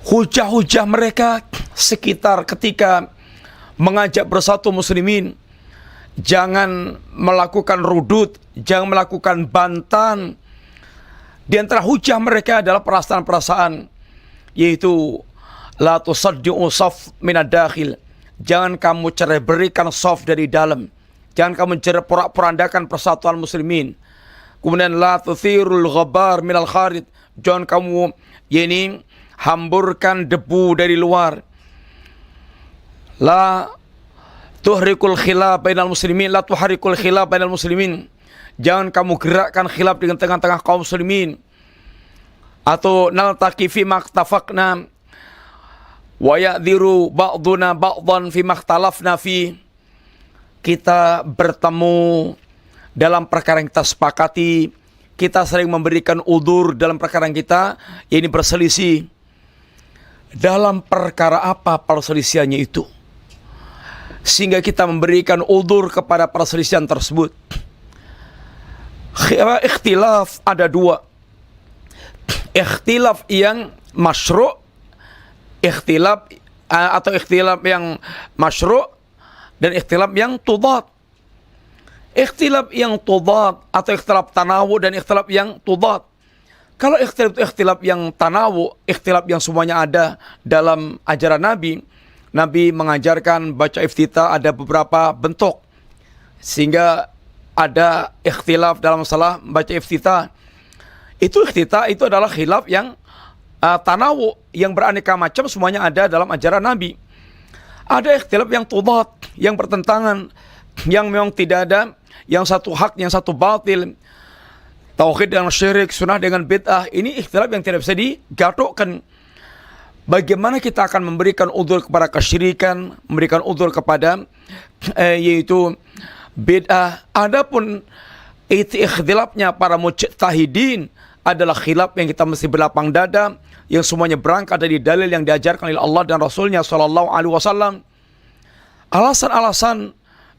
Hujah-hujah mereka sekitar ketika mengajak bersatu muslimin, jangan melakukan rudud, jangan melakukan bantan. Di antara hujah mereka adalah perasaan-perasaan, yaitu la tusaddi'u saf minad dakhil. Jangan kamu cerai berikan saf dari dalam. Jangan kamu porak-porandakan persatuan muslimin. Kemudian la tuthirul ghabar minal kharid. Jangan kamu hamburkan debu dari luar. La tuhrikul khilaf bainal muslimin, la tuharikul khilaf bainal muslimin. Jangan kamu gerakkan khilaf di tengah-tengah kaum muslimin. Atau naltaqi fi maktafaqna wa ya'dhiru ba'duna ba'dhan fi makhtalafna fi. Kita bertemu dalam perkara yang kita sepakati, kita sering memberikan udzur dalam perkara yang kita ini berselisih. Dalam perkara apa perselisihannya itu? Sehingga kita memberikan udzur kepada perselisihan tersebut. Ikhtilaf ada dua. Ikhtilaf yang masyru', ikhtilaf atau ikhtilaf yang masyru' dan ikhtilaf yang tudad. Ikhtilaf yang tudad atau ikhtilaf tanawu dan ikhtilaf yang tudad. Kalau ikhtilaf yang tanawu, ikhtilaf yang semuanya ada dalam ajaran Nabi, Nabi mengajarkan baca iftitah ada beberapa bentuk. Sehingga ada ikhtilaf dalam masalah baca iftitah. Itu iftitah itu adalah khilaf yang tanawu, yang beraneka macam, semuanya ada dalam ajaran Nabi. Ada ikhtilaf yang tudad, yang bertentangan, yang memang tidak ada yang satu hak, yang satu batil. Tauhid dengan syirik, sunnah dengan bid'ah. Ini ikhtilaf yang tidak bisa digatukkan. Bagaimana kita akan memberikan udzur kepada kesyirikan, memberikan udzur kepada yaitu bid'ah. Adapun ikhtilafnya para mujtahidin adalah khilaf yang kita mesti berlapang dada, yang semuanya berangkat dari dalil yang diajarkan oleh Allah dan Rasulnya Sallallahu Alaihi Wasallam. Alasan-alasan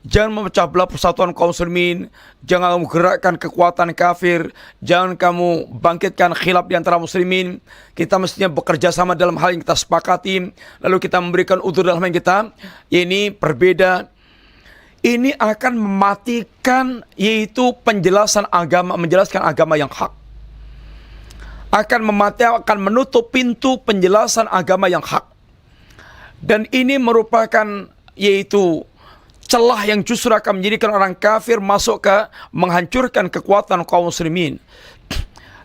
jangan memecah belah persatuan kaum muslimin, jangan kamu gerakkan kekuatan kafir, jangan kamu bangkitkan khilaf di antara muslimin. Kita mestinya bekerja sama dalam hal yang kita sepakati, lalu kita memberikan udzur dalam hal yang kita ini berbeda. Ini akan mematikan yaitu penjelasan agama, menjelaskan agama yang hak. Akan menutup pintu penjelasan agama yang hak. Dan ini merupakan yaitu celah yang justru akan menjadikan orang kafir masuk ke menghancurkan kekuatan kaum muslimin.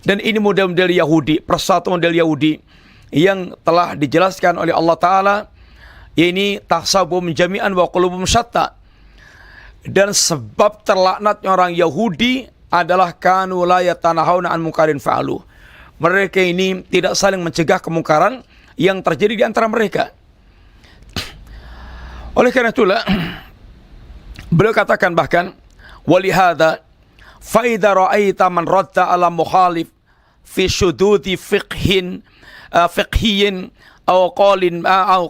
Dan ini model-model Yahudi, persatuan model Yahudi yang telah dijelaskan oleh Allah Ta'ala. Ini tahsabum jami'an wa qulubum syatta. Dan sebab terlaknatnya orang Yahudi adalah kanu la yatanahawna an munkarin fa'alu. Mereka ini tidak saling mencegah kemungkaran yang terjadi di antara mereka. Oleh karena itulah beliau katakan bahkan walihada fa idza ra'aita man radda ala mukhalif fi syududi fiqhiyyin aw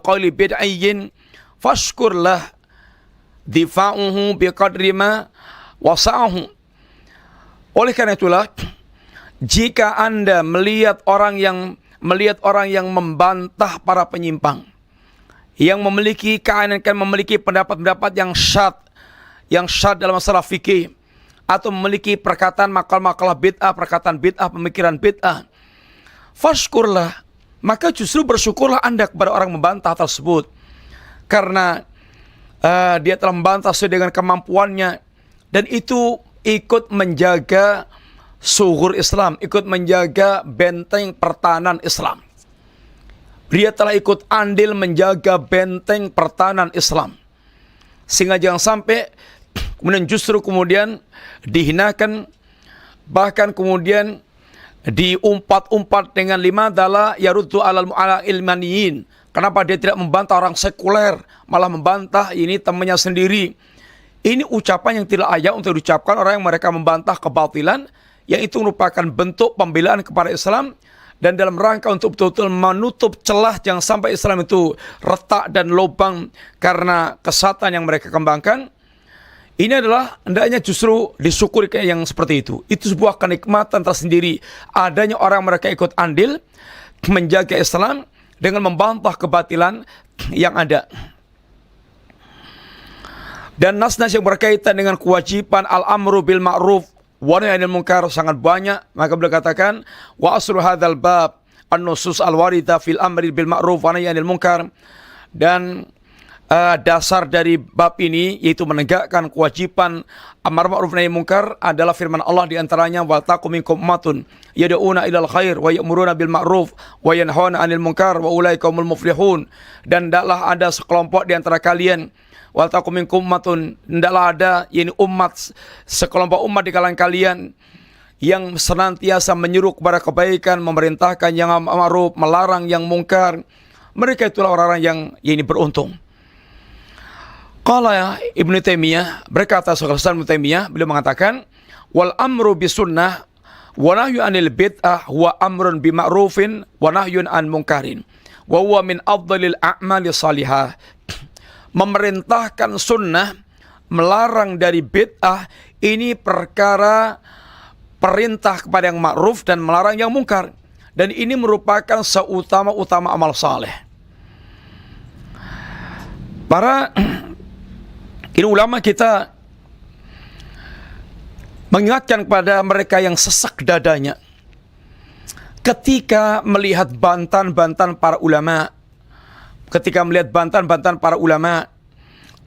qawli bid'iyyin fashkur lah difa'uhu biqadri ma wasa'ahu. Oleh karena itulah jika Anda melihat orang yang membantah para penyimpang, yang memiliki memiliki pendapat-pendapat yang syad dalam masalah fikih, atau memiliki perkataan makalah-makalah bid'ah, perkataan bid'ah, pemikiran bid'ah, fashkurlah, maka justru bersyukurlah Anda kepada orang membantah tersebut, karena dia telah membantah sesuai dengan kemampuannya, dan itu ikut menjaga suhur Islam, ikut menjaga benteng pertahanan Islam. Dia telah ikut andil menjaga benteng pertahanan Islam. Sehingga jangan sampai kemudian justru kemudian dihinakan, bahkan kemudian diumpat-umpat dengan limadala yaruddu ala ilmaniyin. Kenapa dia tidak membantah orang sekuler, malah membantah ini temannya sendiri. Ini ucapan yang tidak layak untuk diucapkan orang yang mereka membantah kebatilan, yang itu merupakan bentuk pembelaan kepada Islam, dan dalam rangka untuk betul-betul menutup celah jangan sampai Islam itu retak dan lubang karena kesatan yang mereka kembangkan. Ini adalah hendaknya justru disyukuri kayak yang seperti itu. Itu sebuah kenikmatan tersendiri. Adanya orang mereka ikut andil menjaga Islam dengan membantah kebatilan yang ada. Dan nas-nas yang berkaitan dengan kewajiban al-amru bil ma'ruf wa nahy 'anil munkar sangat banyak. Maka beliau katakan wa aslu hadzal bab an-nusus al-warida fil amri bil ma'ruf wa nahy 'anil munkar. Dan dasar dari bab ini yaitu menegakkan kewajiban amar ma'ruf nahi munkar adalah firman Allah di antaranya wa taqum minkum ummatun yad'una ilal khair wa ya'muruna bil ma'ruf wa yanhauna 'anil munkar wa ulaika humul muflihun. Dan hendaklah ada sekelompok di antara kalian, wa taqum minkum ummatun, hendaklah ada yakni umat, sekelompok umat di kalangan kalian yang senantiasa menyuruh kepada kebaikan, memerintahkan yang ma'ruf, melarang yang mungkar. Mereka itulah orang-orang yang yakni beruntung. Qala Ibnu Taimiyah, berkata Syekhul Islam Ibnu Taimiyah, beliau mengatakan wal amru bisunnah wa nahyu anil bid'ah wa amrun bima'rufin wa nahyun an munkarin wa huwa min afdhalil a'mali salihah. Memerintahkan sunnah, melarang dari bid'ah, ini perkara perintah kepada yang ma'ruf dan melarang yang mungkar, dan ini merupakan seutama-utama amal saleh. Para ini ulama kita mengingatkan kepada mereka yang sesak dadanya ketika melihat bantahan-bantahan para ulama,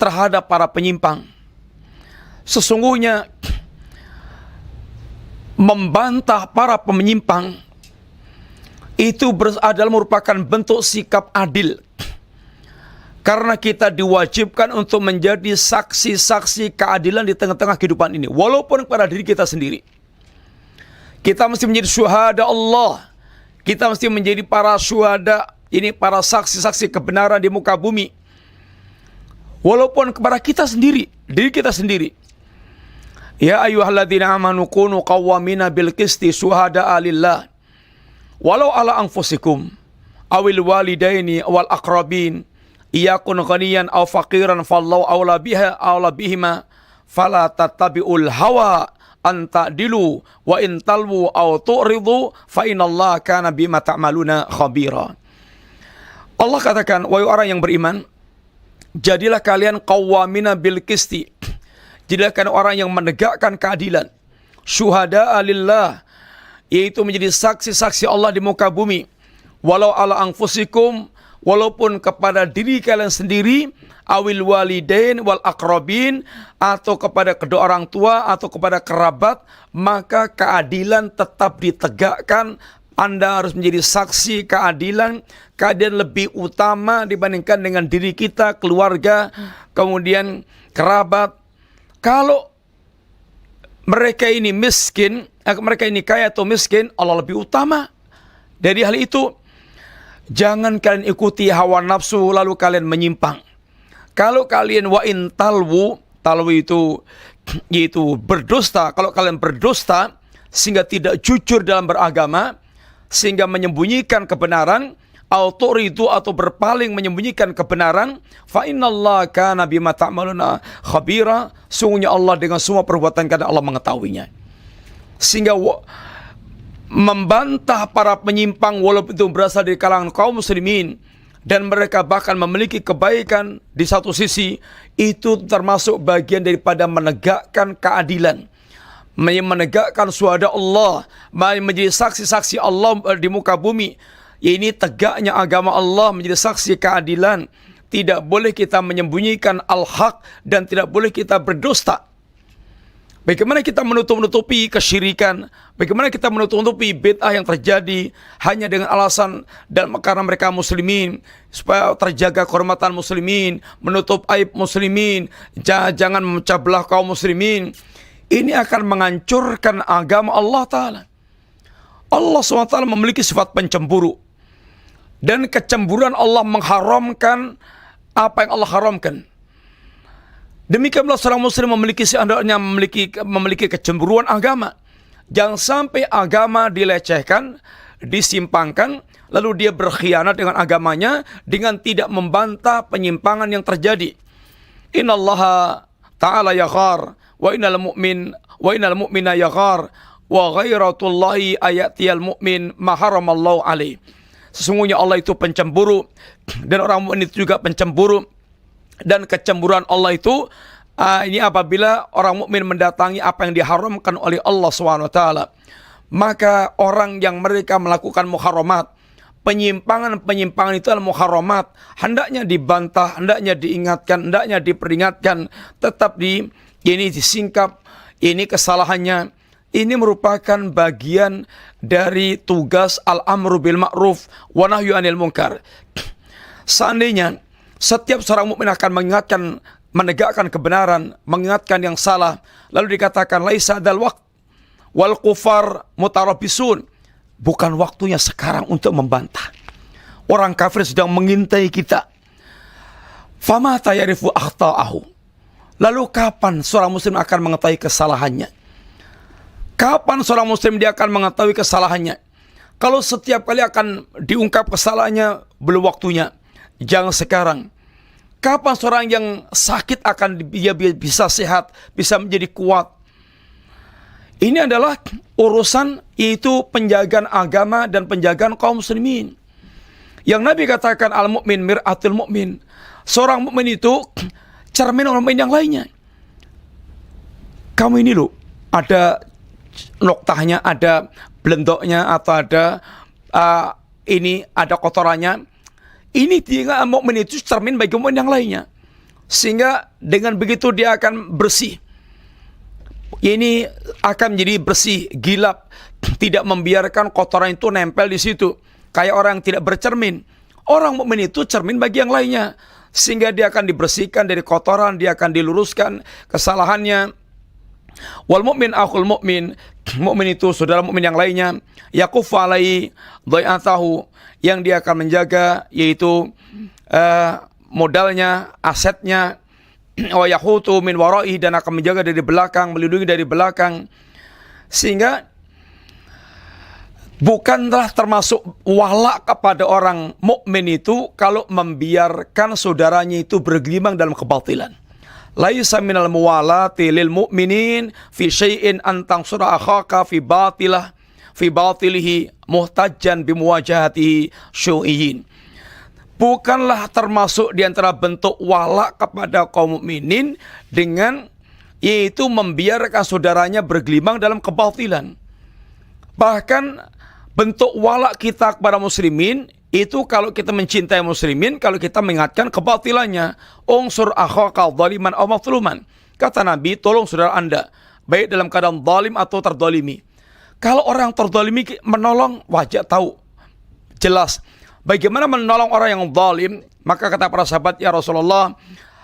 terhadap para penyimpang. Sesungguhnya membantah para penyimpang itu adalah merupakan bentuk sikap adil. Karena kita diwajibkan untuk menjadi saksi-saksi keadilan di tengah-tengah kehidupan ini. Walaupun pada diri kita sendiri. Kita mesti menjadi syuhada Allah. Kita mesti menjadi para syuhada, ini para saksi-saksi kebenaran di muka bumi. Walaupun kepada kita sendiri, diri kita sendiri. Ya ayyuhalladzina amanu kunu qawwamina bil qisti syuhada'a lillah. Walau ala anfusikum awil walidaini wal aqrabin. Iyakun ghaniyan aw faqiran fallahu awla biha awla bihima fala tattabi'ul hawa an ta'dilu wa in talwu aw tu'ridu fa inallaha kana bima ta'maluna khabira. Allah katakan, wahai orang yang beriman, jadilah kalian qawwamina bil qisti, jadilah kalian orang yang menegakkan keadilan, syuhada'a lillah, yaitu menjadi saksi-saksi Allah di muka bumi, walau ala anfusikum, walaupun kepada diri kalian sendiri, awil walidain wal aqrabin, atau kepada kedua orang tua atau kepada kerabat, maka keadilan tetap ditegakkan. Anda harus menjadi saksi keadilan. Keadilan lebih utama dibandingkan dengan diri kita, keluarga, kemudian kerabat. Kalau mereka ini miskin, mereka ini kaya atau miskin, Allah lebih utama dari hal itu. Jangan kalian ikuti hawa nafsu lalu kalian menyimpang. Kalau kalian wa in talwu itu berdusta. Kalau kalian berdusta sehingga tidak jujur dalam beragama, sehingga menyembunyikan kebenaran, atau berpaling menyembunyikan kebenaran, fa innallaha kana bima ta'maluna khabira. Sungguhnya Allah dengan semua perbuatan kalian Allah mengetahuinya. Sehingga membantah para penyimpang walaupun itu berasal dari kalangan kaum muslimin dan mereka bahkan memiliki kebaikan di satu sisi, itu termasuk bagian daripada menegakkan keadilan, menegakkan syuhada Allah, menjadi saksi-saksi Allah di muka bumi. Ini tegaknya agama Allah, menjadi saksi keadilan. Tidak boleh kita menyembunyikan al-haq dan tidak boleh kita berdusta. Bagaimana kita menutup-nutupi kesyirikan? Bagaimana kita menutup-nutupi bid'ah yang terjadi hanya dengan alasan dan karena mereka muslimin, supaya terjaga kehormatan muslimin, menutup aib muslimin, jangan memecah belah kaum muslimin. Ini akan menghancurkan agama Allah Ta'ala. Allah SWT memiliki sifat pencemburu. Dan kecemburuan Allah mengharamkan apa yang Allah haramkan. Demikian pula seorang muslim memiliki kecemburuan agama. Jangan sampai agama dilecehkan, disimpangkan, lalu dia berkhianat dengan agamanya dengan tidak membantah penyimpangan yang terjadi. Innallaha ta'ala yaghar wa innal mu'mina yaghar wa ghairatullahi ayatiyal mu'min ma haramallahu alaih. Sesungguhnya Allah itu pencemburu dan orang mukmin itu juga pencemburu, dan kecemburuan Allah itu ini apabila orang mukmin mendatangi apa yang diharamkan oleh Allah SWT. Maka orang yang mereka melakukan muharramat, penyimpangan itu adalah muharramat, hendaknya dibantah, hendaknya diingatkan, hendaknya diperingatkan, tetap ini disingkap, ini kesalahannya. Ini merupakan bagian dari tugas al-amru bil ma'ruf wa nahyu 'anil munkar. Seandainya setiap seorang mukmin akan mengingatkan, menegakkan kebenaran, mengingatkan yang salah, lalu dikatakan laisa dal waqt wal kufar mutarabbisun, bukan waktunya sekarang untuk membantah. Orang kafir sedang mengintai kita. Fama tayarifu akhta'ahu. Lalu kapan seorang muslim akan mengetahui kesalahannya? Kapan seorang muslim dia akan mengetahui kesalahannya? Kalau setiap kali akan diungkap kesalahannya, belum waktunya. Jangan sekarang. Kapan seorang yang sakit akan dia bisa sehat, bisa menjadi kuat? Ini adalah urusan yaitu penjagaan agama dan penjagaan kaum muslimin. Yang Nabi katakan al-mu'min mir'atul mu'min. Seorang mukmin itu cermin orang mukmin yang lainnya. Kamu ini loh, ada noktahnya, ada blendoknya, atau ada ada kotorannya. Ini dia mukmin itu cermin bagi mukmin yang lainnya, sehingga dengan begitu dia akan bersih. Ini akan menjadi bersih, gilap, tidak membiarkan kotoran itu nempel di situ. Kayak orang yang tidak bercermin. Orang mukmin itu cermin bagi yang lainnya, sehingga dia akan dibersihkan dari kotoran, dia akan diluruskan kesalahannya. Wal mu'min akhul mu'min, mukmin itu saudara mukmin yang lainnya. Yaqufu alaihi dhai'atahu, yang dia akan menjaga yaitu modalnya, asetnya. Wa yahutu min waraihi, dan akan menjaga dari belakang, melindungi dari belakang. Sehingga bukanlah termasuk wala kepada orang mukmin itu kalau membiarkan saudaranya itu bergelimang dalam kebatilan. Laisa minal muwalati lil mu'minin fi syai'in an tansura akhaka fi batilihi muhtajjan bimuwajahatihi syu'iyyin. Bukanlah termasuk di antara bentuk wala kepada kaum mukminin dengan yaitu membiarkan saudaranya bergelimang dalam kebatilan. Bahkan bentuk wala kita kepada muslimin itu kalau kita mencintai muslimin, kalau kita mengingatkan kebatilannya. Unsur akhaka dhaliman aw mazluman. Kata Nabi, tolong saudara Anda, baik dalam keadaan zalim atau terdolimi. Kalau orang terdolimi menolong, wajah tahu, jelas. Bagaimana menolong orang yang zalim? Maka kata para sahabat, ya Rasulullah,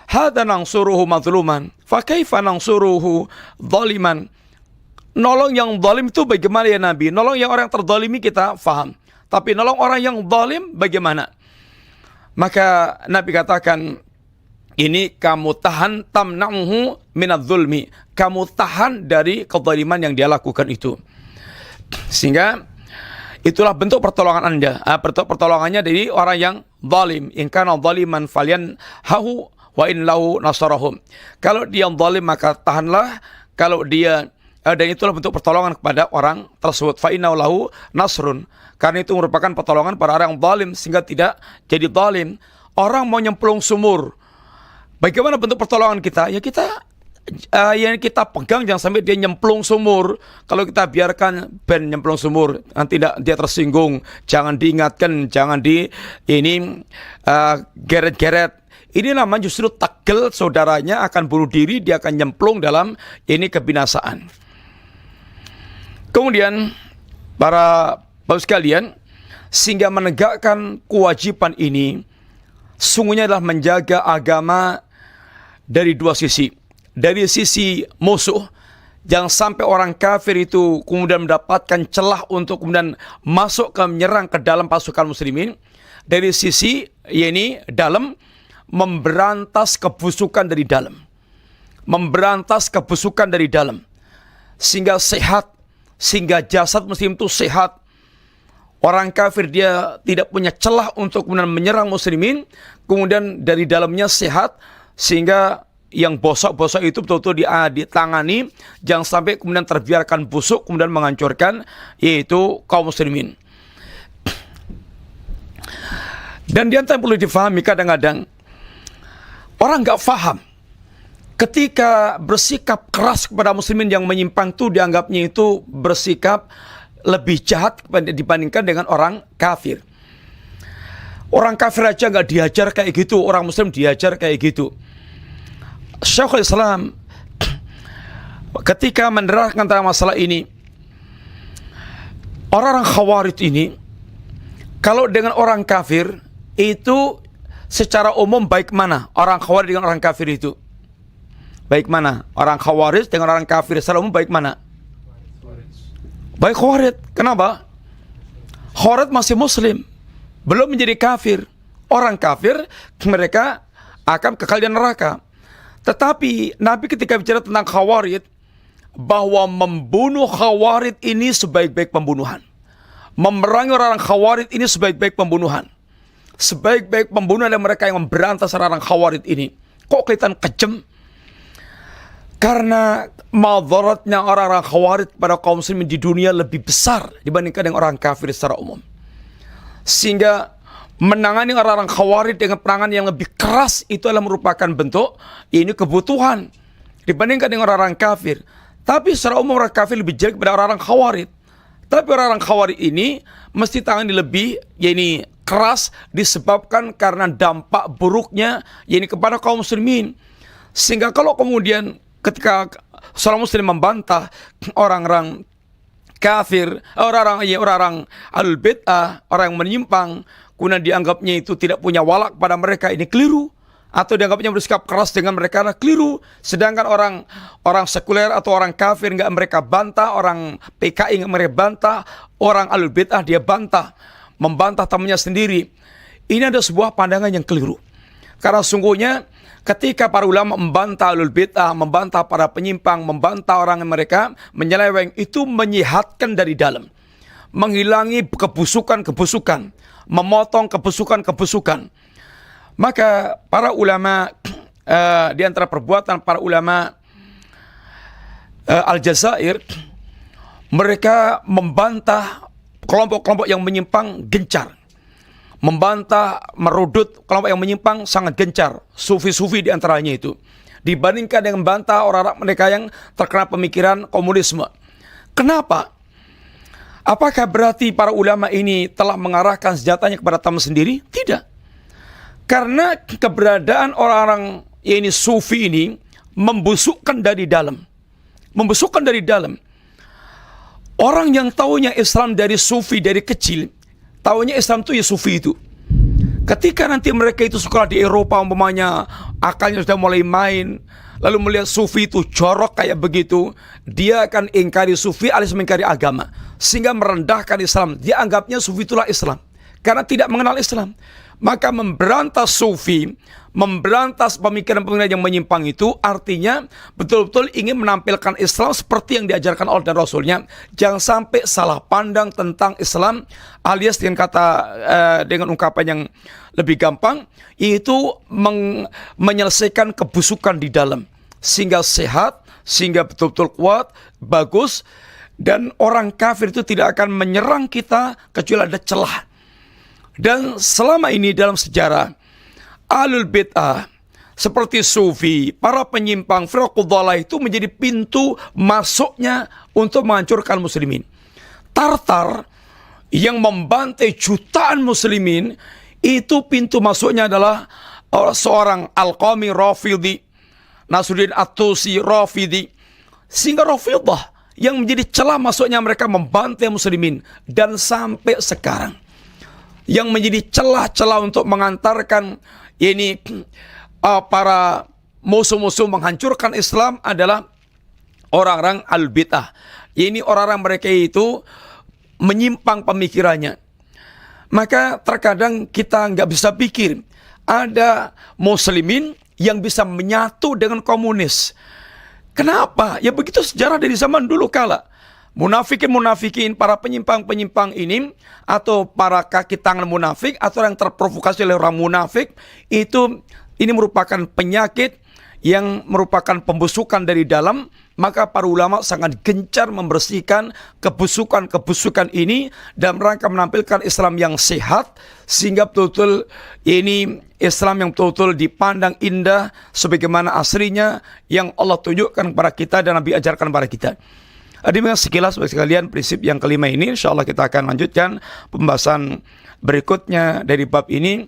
hadza nansuruhu mazluman, fa kaifa nansuruhu zaliman? Nolong yang zalim itu bagaimana ya Nabi? Nolong yang orang terdolimi kita faham. Tapi nolong orang yang zalim bagaimana? Maka Nabi katakan, ini kamu tahan tamna'uhu minadz-zulmi. Kamu tahan dari kezaliman yang dia lakukan itu. Sehingga itulah bentuk pertolongan Anda. Bentuk pertolongannya dari orang yang zalim. In kana zaliman falyanhahu wa in lahu nasarahum. Kalau dia zalim maka tahanlah. Kalau dia dan itulah bentuk pertolongan kepada orang tersebut. Fa innahu lahu nasrun. Karena itu merupakan pertolongan pada orang yang zalim sehingga tidak jadi zalim. Orang mau nyemplung sumur, bagaimana bentuk pertolongan kita? Ya kita yang kita pegang jangan sampai dia nyemplung sumur. Kalau kita biarkan ben nyemplung sumur, nanti tidak dia tersinggung. Jangan diingatkan, jangan geret-geret. Ini namanya justru tegel, saudaranya akan bunuh diri, dia akan nyemplung dalam ini kebinasaan. Kemudian para Bapak sekalian, sehingga menegakkan kewajiban ini sungguhnya adalah menjaga agama dari dua sisi. Dari sisi musuh, jangan sampai orang kafir itu kemudian mendapatkan celah untuk kemudian masuk ke menyerang ke dalam pasukan muslimin. Dari sisi dalam, memberantas kebusukan dari dalam. Memberantas kebusukan dari dalam. Sehingga sehat, sehingga jasad muslim itu sehat. Orang kafir dia tidak punya celah untuk kemudian menyerang muslimin. Kemudian dari dalamnya sehat, sehingga yang bosok-bosok itu betul-betul ditangani, jangan sampai kemudian terbiarkan busuk kemudian menghancurkan yaitu kaum muslimin. Dan di antara yang perlu difahami, kadang-kadang orang nggak paham ketika bersikap keras kepada muslimin yang menyimpang itu dianggapnya itu bersikap lebih jahat dibandingkan dengan orang kafir. Orang kafir aja nggak diajar kayak gitu, orang muslim diajar kayak gitu. Syekhul Islam ketika menerangkan tentang masalah ini, orang-orang Khawarij ini kalau dengan orang kafir itu secara umum baik mana orang Khawarij dengan orang kafir itu? Baik mana? Orang Khawarij dengan orang kafir secara umum baik mana? Baik Khawarij. Kenapa? Khawarij masih muslim, belum menjadi kafir. Orang kafir mereka akan kekal di neraka. Tetapi Nabi ketika bicara tentang Khawarij, bahwa membunuh Khawarij ini sebaik-baik pembunuhan, memerangi orang Khawarij ini sebaik-baik pembunuhan. Sebaik-baik pembunuhan adalah mereka yang memberantas orang Khawarij ini. Kok kelihatan kejam? Karena madaratnya orang-orang Khawarij pada kaum muslimin di dunia lebih besar dibandingkan dengan orang kafir secara umum. Sehingga menangani orang-orang Khawarij dengan penanganan yang lebih keras itu adalah merupakan bentuk ini kebutuhan dibandingkan dengan orang-orang kafir. Tapi secara umum orang kafir lebih jelek pada orang-orang Khawarij. Tapi orang-orang Khawarij ini mesti tangani lebih ini keras disebabkan karena dampak buruknya ini kepada kaum muslimin. Sehingga kalau kemudian ketika seorang muslim membantah orang-orang kafir, orang-orang ahlul bid'ah, orang yang menyimpang, kemudian dianggapnya itu tidak punya walak pada mereka, ini keliru. Atau dianggapnya bersikap keras dengan mereka, keliru. Sedangkan orang sekuler atau orang kafir nggak mereka bantah, orang PKI nggak mereka bantah, orang ahlul bid'ah dia bantah, membantah temannya sendiri. Ini ada sebuah pandangan yang keliru. Karena sungguhnya ketika para ulama membantah ahlul bid'ah, membantah para penyimpang, membantah orang yang mereka menyeleweng, itu menyehatkan dari dalam, menghilangi kebusukan-kebusukan, memotong kebusukan-kebusukan. Maka para ulama di antara perbuatan para ulama Aljazair, mereka membantah kelompok-kelompok yang menyimpang gencar, membantah, merudut kelompok yang menyimpang sangat gencar, sufi-sufi di antaranya itu, dibandingkan dengan membantah orang-orang mereka yang terkena pemikiran komunisme. Kenapa? Apakah berarti para ulama ini telah mengarahkan senjatanya kepada teman sendiri? Tidak. Karena keberadaan orang-orang ini sufi ini membusukkan dari dalam. Membusukkan dari dalam. Orang yang taunya Islam dari sufi dari kecil, taunya Islam itu ya sufi itu. Ketika nanti mereka itu sekolah di Eropa umpamanya, akalnya sudah mulai main, lalu melihat sufi itu jorok kayak begitu, dia akan ingkari sufi alias mengingkari agama, sehingga merendahkan Islam. Dia anggapnya sufi itulah Islam karena tidak mengenal Islam. Maka memberantas sufi, memberantas pemikiran-pemikiran yang menyimpang itu artinya betul-betul ingin menampilkan Islam seperti yang diajarkan Allah dan Rasulnya. Jangan sampai salah pandang tentang Islam, alias dengan dengan ungkapan yang lebih gampang, yaitu menyelesaikan kebusukan di dalam, sehingga sehat, sehingga betul-betul kuat, bagus, dan orang kafir itu tidak akan menyerang kita kecuali ada celah. Dan selama ini dalam sejarah, ahlul bid'ah seperti sufi, para penyimpang, firaqud dhalalah itu menjadi pintu masuknya untuk menghancurkan muslimin. Tartar yang membantai jutaan muslimin, itu pintu masuknya adalah seorang Al-Qami Rafidhi, Nasruddin At-Tusi Rafidhi, sehingga Rafidah yang menjadi celah masuknya mereka membantai muslimin. Dan sampai sekarang yang menjadi celah-celah untuk mengantarkan ini para musuh-musuh menghancurkan Islam adalah orang-orang al-bid'ah. Ini orang-orang mereka itu menyimpang pemikirannya. Maka terkadang kita nggak bisa pikir ada muslimin yang bisa menyatu dengan komunis. Kenapa? Ya begitu sejarah dari zaman dulu kala. Munafikin, para penyimpang-penyimpang ini, atau para kaki tangan munafik, atau yang terprovokasi oleh orang munafik, ini merupakan penyakit yang merupakan pembusukan dari dalam, maka para ulama sangat gencar membersihkan kebusukan-kebusukan ini dalam rangka menampilkan Islam yang sehat, sehingga betul-betul ini Islam yang betul-betul dipandang indah sebagaimana aslinya yang Allah tunjukkan kepada kita dan Nabi ajarkan kepada kita. Demikian sekilas bagi sekalian prinsip yang kelima ini. InsyaAllah kita akan lanjutkan pembahasan berikutnya dari bab ini.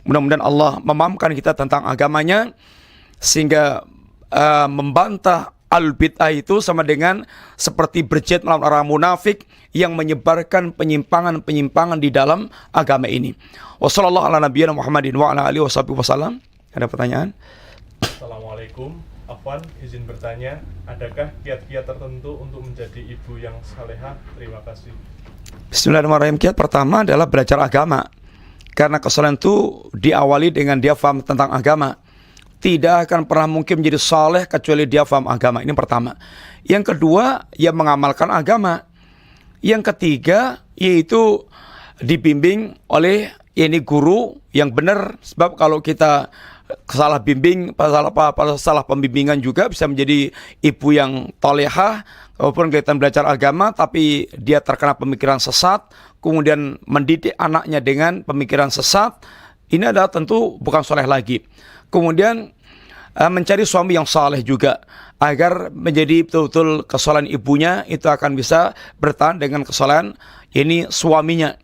Mudah-mudahan Allah memahamkan kita tentang agamanya, sehingga membantah al-bid'ah itu sama dengan seperti berjihad melawan orang munafik yang menyebarkan penyimpangan-penyimpangan di dalam agama ini. Wassallallahu ala nabiyina Muhammadin wa ala alihi wasallam. Ada pertanyaan? Assalamualaikum. Afwan, izin bertanya, adakah kiat-kiat tertentu untuk menjadi ibu yang salehah? Terima kasih. Bismillahirrahmanirrahim. Kiat pertama adalah belajar agama. Karena kesalahan itu diawali dengan dia faham tentang agama. Tidak akan pernah mungkin menjadi saleh kecuali dia faham agama. Ini pertama. Yang kedua, ia mengamalkan agama. Yang ketiga, yaitu dibimbing oleh ini guru yang benar. Sebab kalau kita salah bimbing, salah pembimbingan juga bisa menjadi ibu yang tolehah. Walaupun kita belajar agama, tapi dia terkena pemikiran sesat, kemudian mendidik anaknya dengan pemikiran sesat, ini adalah tentu bukan soleh lagi. Kemudian mencari suami yang saleh juga, agar menjadi betul-betul kesalahan ibunya itu akan bisa bertahan dengan kesalahan ini suaminya.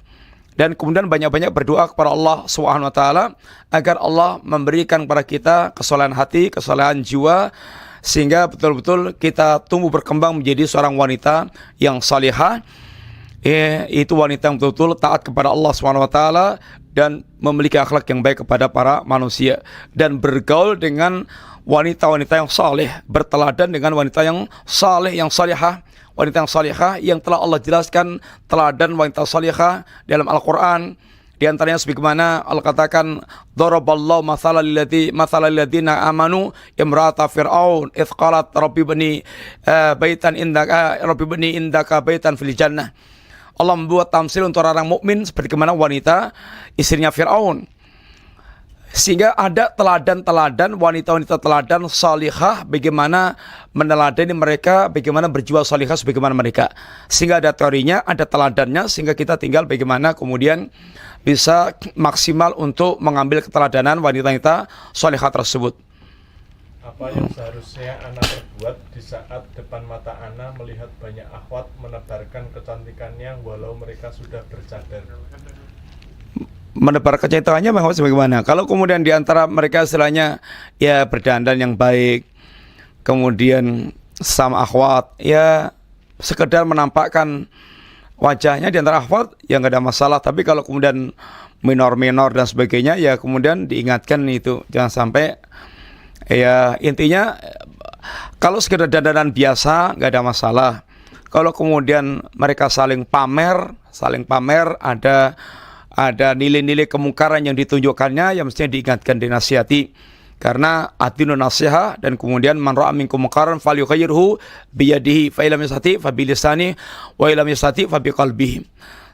Dan kemudian banyak-banyak berdoa kepada Allah SWT agar Allah memberikan kepada kita kesalahan hati, kesalahan jiwa, sehingga betul-betul kita tumbuh berkembang menjadi seorang wanita yang salihah. Itu wanita yang betul-betul taat kepada Allah SWT dan memiliki akhlak yang baik kepada para manusia, dan bergaul dengan wanita-wanita yang saleh, berteladan dengan wanita yang saleh, yang salihah. Wanita yang salihah yang telah Allah jelaskan teladan wanita salihah dalam Al-Quran. Di antaranya sebagaimana Allah katakan, daraballahu mathalan lilladzina amanu imra'ata fir'aun idz qalat rabbi bani indaka baitan fil jannah. Allah membuat tamsil untuk orang mukmin seperti mana wanita istrinya Fir'aun. Sehingga ada teladan-teladan, wanita-wanita teladan salihah, bagaimana meneladani mereka, bagaimana berjiwa salihah sebagaimana mereka. Sehingga ada teorinya, ada teladannya, sehingga kita tinggal bagaimana kemudian bisa maksimal untuk mengambil keteladanan wanita-wanita salihah tersebut. Apa yang seharusnya Ana perbuat di saat depan mata Ana melihat banyak akhwat menebarkan kecantikannya walau mereka sudah bercadar? Menebar kecantikannya bagaimana? Kalau kemudian di antara mereka istilahnya ya berdandan yang baik, kemudian sama akhwat, ya sekedar menampakkan wajahnya di antara akhwat, ya nggak ada masalah. Tapi kalau kemudian minor-minor dan sebagainya, ya kemudian diingatkan itu jangan sampai. Ya intinya kalau sekedar dandanan biasa nggak ada masalah. Kalau kemudian mereka saling pamer, ada nilai-nilai kemungkaran yang ditunjukkannya, yang mestinya diingatkan, dinasihati. Karena adinu nasiha, dan kemudian man ra'a minkum munkaran falyughayyirhu biyadihi fa illam yastati fa bilisani wa illam yastati fa biqalbihi.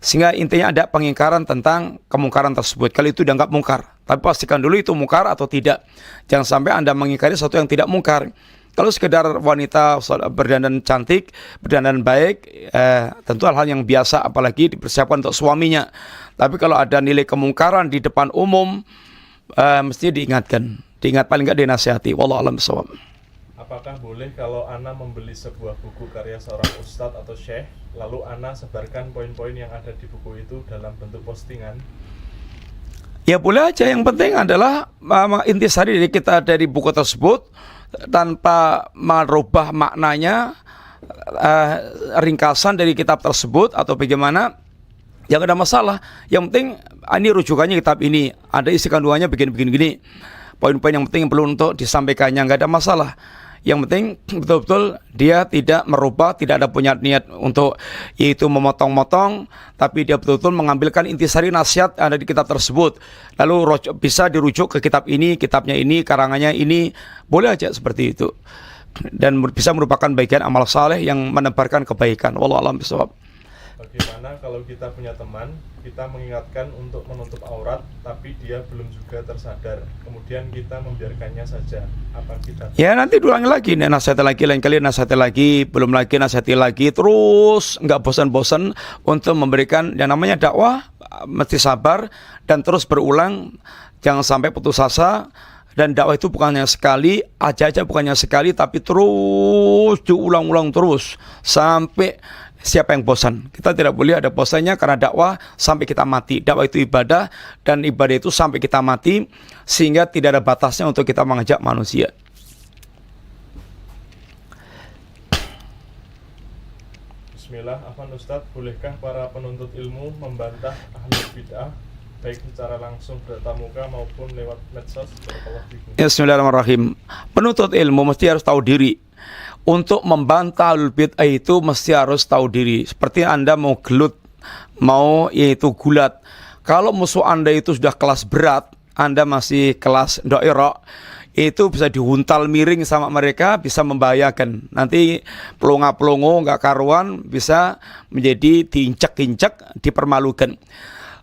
Sehingga intinya ada pengingkaran tentang kemungkaran tersebut. Kalau itu dianggap mungkar, tapi pastikan dulu itu mungkar atau tidak. Jangan sampai Anda mengingkari sesuatu yang tidak mungkar. Kalau sekedar wanita berdandan cantik, berdandan baik, tentu hal-hal yang biasa, apalagi dipersiapkan untuk suaminya. Tapi kalau ada nilai kemungkaran di depan umum, mesti diingatkan. Diingat, paling nggak dinasihati. Wallahu a'lam bishawab. Apakah boleh kalau Ana membeli sebuah buku karya seorang ustadz atau syekh, lalu Ana sebarkan poin-poin yang ada di buku itu dalam bentuk postingan? Ya boleh aja, yang penting adalah intisari dari kita dari buku tersebut tanpa merubah maknanya, ringkasan dari kitab tersebut atau bagaimana, ya nggak ada masalah. Yang penting ini rujukannya kitab ini, ada isi kandungannya begini-begini, poin-poin yang penting yang perlu untuk disampaikannya, nggak ada masalah. Yang penting betul-betul dia tidak merubah, tidak ada punya niat untuk yaitu memotong-motong, tapi dia betul-betul mengambilkan intisari nasihat ada di kitab tersebut. Lalu bisa dirujuk ke kitab ini, kitabnya ini, karangannya ini, boleh aja seperti itu. Dan bisa merupakan bagian amal saleh yang menebarkan kebaikan. Wallahu a'lam bishawab. Bagaimana kalau kita punya teman, kita mengingatkan untuk menutup aurat, tapi dia belum juga tersadar. Kemudian kita membiarkannya saja. Apa kita? Ya nanti diulangi lagi, nih nasihati lagi, lain kali nasihati lagi, belum lagi nasihati lagi, terus nggak bosan-bosan untuk memberikan yang namanya dakwah. Mesti sabar dan terus berulang, jangan sampai putus asa. Dan dakwah itu bukannya sekali, aja bukannya sekali, tapi terus diulang-ulang terus sampai siapa yang bosan. Kita tidak boleh ada bosannya karena dakwah sampai kita mati. Dakwah itu ibadah, dan ibadah itu sampai kita mati, sehingga tidak ada batasnya untuk kita mengajak manusia. Bismillah, Afwan Ustadz, bolehkah para penuntut ilmu membantah ahli bid'ah baik secara langsung bertatap muka maupun lewat medsos? Bismillahirrahmanirrahim. Penuntut ilmu mesti harus tahu diri. Untuk membantah ahlul bid'ah itu mesti harus tahu diri. Seperti Anda mau gelut, mau yaitu gulat. Kalau musuh Anda itu sudah kelas berat, Anda masih kelas do'ira, itu bisa dihuntal miring sama mereka, bisa membahayakan. Nanti pelongo-pelongo nggak karuan, bisa menjadi diinjak-injak, dipermalukan.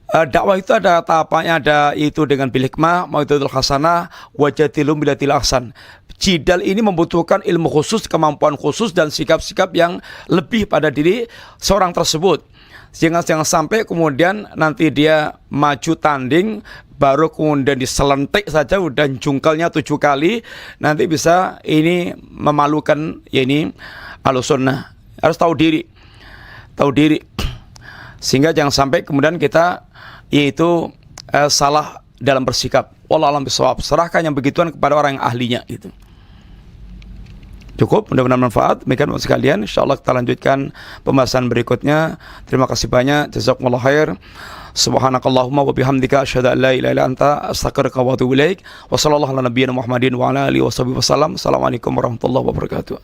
Dakwah itu ada tahapannya, ada itu dengan bil hikmah, mau'izatul hasanah, wajadilhum billatil ahsan. Jidal ini membutuhkan ilmu khusus, kemampuan khusus, dan sikap-sikap yang lebih pada diri seorang tersebut. Jangan sampai kemudian nanti dia maju tanding, baru kemudian diselentik saja udah jungkelnya 7 kali, nanti bisa ini memalukan. Ya ini Ahlussunnah harus tahu diri, sehingga jangan sampai kemudian kita yaitu salah dalam bersikap. Wallahu a'lam bishawab. Serahkan yang begituan kepada orang yang ahlinya gitu. Cukup, mudah-mudahan manfaat. Demikian buat sekalian, insyaallah kita lanjutkan pembahasan berikutnya. Terima kasih banyak. Jazakumullah khair. Subhanakallahumma wa bihamdika asyhadu an la ilaha illa anta astaghfiruka wa atubu ilaik. Wa sallallahu ala nabiyyina Muhammadin wa ala alihi wasallam. Assalamualaikum warahmatullahi wabarakatuh.